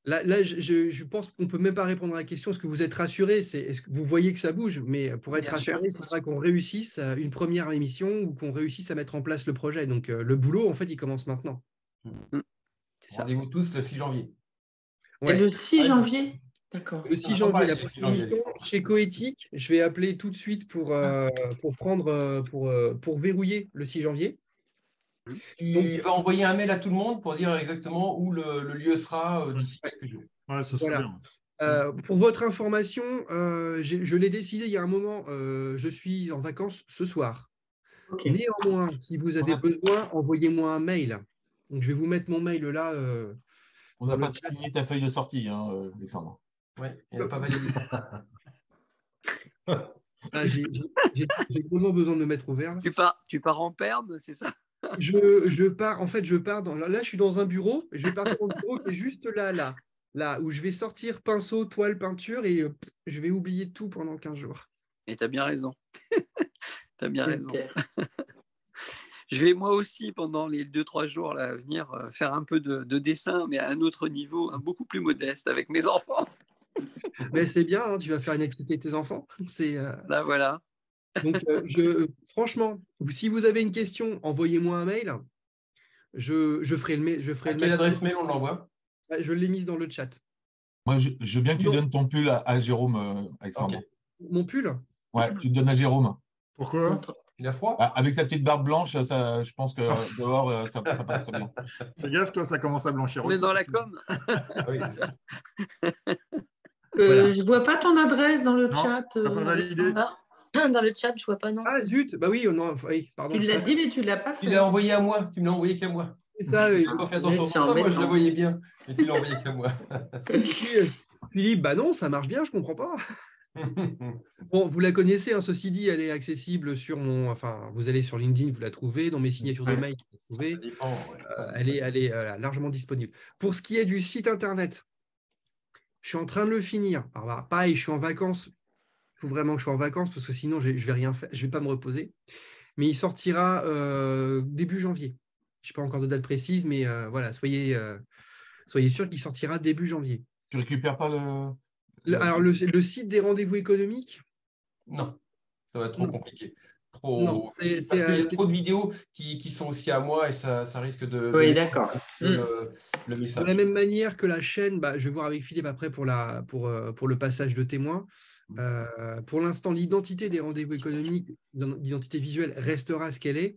Là, je pense qu'on ne peut même pas répondre à la question. Est-ce que vous êtes rassuré? Est-ce que vous voyez que ça bouge? Mais pour être rassuré, il faudra qu'on réussisse une première émission ou qu'on réussisse à mettre en place le projet. Donc, le boulot, en fait, il commence maintenant. Rendez-vous tous le 6 janvier. Et le 6 janvier D'accord. Le 6 janvier, la prochaine émission, chez Coéthique, je vais appeler tout de suite pour verrouiller le 6 janvier. Tu vas envoyer un mail à tout le monde pour dire exactement où le lieu sera d'ici quelques jours. Ouais, ça serait Voilà. bien. Pour votre information, je l'ai décidé il y a un moment, je suis en vacances ce soir. Ok. Néanmoins, si vous avez besoin, envoyez-moi un mail. Donc, je vais vous mettre mon mail là. On n'a pas signé ta feuille de sortie, hein, Alexandre. Oui, il n'a pas validé. J'ai vraiment besoin de me mettre au vert. Tu pars en perme, c'est ça? Je pars dans. Là, je suis dans un bureau. Je vais partir dans le bureau qui est juste là, où je vais sortir pinceau, toile, peinture et je vais oublier tout pendant 15 jours. Et tu as bien raison. Tu as bien raison. Je vais moi aussi, pendant les 2-3 jours là, à venir, faire un peu de dessin, mais à un autre niveau, beaucoup plus modeste avec mes enfants. Mais c'est bien, hein, tu vas faire une activité avec tes enfants. Là, voilà. Donc, franchement, si vous avez une question, envoyez-moi un mail. Je ferai le mail. À quelle adresse mail on l'envoie? Je l'ai mise dans le chat. Moi, je veux bien que tu donnes ton pull à Jérôme, Alexandre. Okay. Mon pull? Ouais, tu le donnes à Jérôme. Pourquoi? Il a froid? Avec sa petite barbe blanche, ça, je pense que dehors, ça passe très bien. Fais gaffe, toi, ça commence à blanchir. On est dans la com. Oui. Voilà. Je ne vois pas ton adresse dans le chat. T'as pas validé? Dans le chat, je vois pas, non. Ah zut, bah oui, oui, pardon. Tu l'as dit, mais tu ne l'as pas fait. Tu l'as envoyé à moi, tu me l'as envoyé qu'à moi. C'est ça, oui. Je n'ai pas fait attention sur ça, moi je la voyais bien, mais tu l'as envoyé qu'à moi. Philippe, bah non, ça marche bien, je comprends pas. Bon, vous la connaissez, hein, ceci dit, elle est accessible sur mon. Enfin, vous allez sur LinkedIn, vous la trouvez, dans mes signatures de mail, vous la trouvez. Elle est largement disponible. Pour ce qui est du site internet, je suis en train de le finir. Alors, bah, pareil, je suis en vacances. Il faut vraiment que je sois en vacances parce que sinon, je vais rien faire. Je vais pas me reposer. Mais il sortira début janvier. Je n'ai pas encore de date précise, mais voilà, soyez sûr qu'il sortira début janvier. Tu récupères pas Alors, le site des rendez-vous économiques? Non, ça va être trop compliqué. Non, parce qu'il y a trop de vidéos qui sont aussi à moi et ça risque de… Oui, d'accord. Le message. De la même manière que la chaîne, je vais voir avec Philippe après pour le passage de témoins. Pour l'instant, l'identité des rendez-vous économiques, l'identité visuelle restera ce qu'elle est.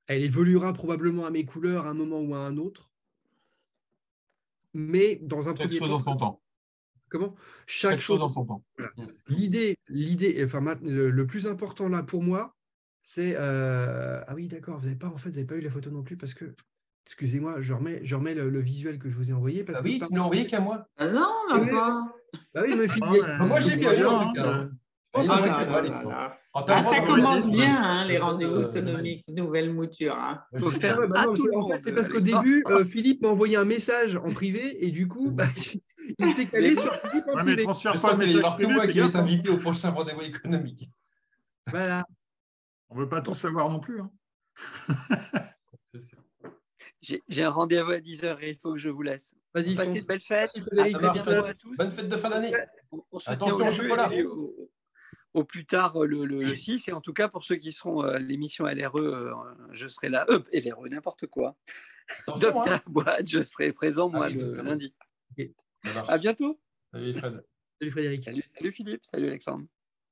Elle évoluera probablement à mes couleurs à un moment ou à un autre. Mais dans un premier temps… Chaque chose en son temps. Comment? Chaque chose en son temps. Voilà. L'idée, enfin, le plus important là pour moi, c'est… Ah oui, d'accord, vous n'avez pas eu la photo non plus parce que… Excusez-moi, je remets le visuel que je vous ai envoyé. Parce oui, tu ne l'as envoyé qu'à moi. Ah non, on n'a pas. Bah oui, mais moi, j'ai bien eu en tout cas. Ça commence bien, hein, les rendez-vous économiques, nouvelle mouture. Hein. C'est parce qu'au début, Philippe m'a envoyé un message en privé et du coup, il s'est calé sur Philippe en privé. Mais transfère pas le message privé. Moi qui vais être invité au prochain rendez-vous économique. Voilà. On ne veut pas tout savoir non plus. Hein. J'ai un rendez-vous à 10h et il faut que je vous laisse. Vas-y, passez de belles fêtes. À tous. Bonne fête de fin d'année. On se tient au jeu au plus tard le 6. Et en tout cas, pour ceux qui seront à l'émission LRE, je serai là. LRE, n'importe quoi. Docteur Boîte, je serai présent moi le lundi. Okay. À bientôt. Salut Fred. Salut Frédéric. Salut Philippe. Salut Alexandre.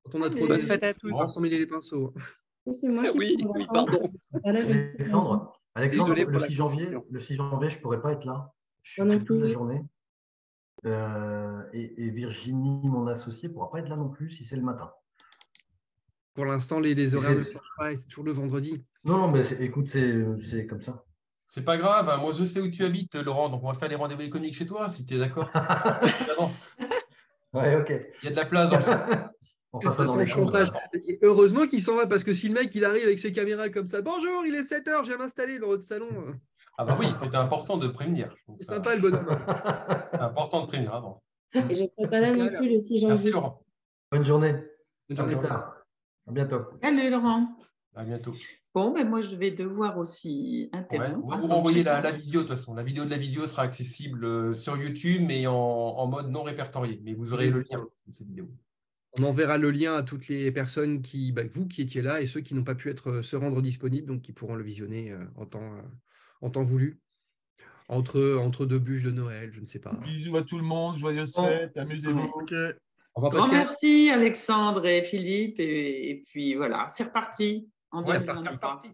Quand on a trop bonne fête à tous. On va s'emmêler les pinceaux. C'est moi qui oui, pardon. Alexandre, le 6 janvier, je ne pourrais pas être là. Je suis pris toute la journée. Et Virginie, mon associée, ne pourra pas être là non plus si c'est le matin. Pour l'instant, les horaires ne changent pas et c'est toujours le vendredi. Non, mais écoute, c'est comme ça. C'est pas grave. Hein. Moi, je sais où tu habites, Laurent. Donc, on va faire les rendez-vous économiques chez toi, si tu es d'accord. Ouais, ok. Il y a de la place dans le salon. On fait ça dans les chantage. Heureusement qu'il s'en va parce que si le mec il arrive avec ses caméras comme ça, bonjour, il est 7h, je viens m'installer dans votre salon. Ah bah oui, c'était important de prévenir. C'est sympa le bonhomme. C'est important de prévenir avant. Et je ne ferai pas là non plus le 6 janvier. Merci Laurent. Bonne journée. Bonne journée. À bientôt. Salut Laurent. À bientôt. Bon, moi je vais devoir aussi interrompre. On va vous renvoyer la vidéo de toute façon. La vidéo de la visio sera accessible sur YouTube, mais en mode non répertorié. Mais vous aurez le lien de cette vidéo. On enverra le lien à toutes les personnes vous qui étiez là et ceux qui n'ont pas pu se rendre disponibles, donc qui pourront le visionner en temps voulu. entre deux bûches de Noël, je ne sais pas. Bisous à tout le monde, joyeuses fêtes, amusez-vous. Ok. Au revoir, Grand Pascal. merci Alexandre et Philippe. Et puis voilà, c'est reparti en Ouais, 2023. c'est reparti.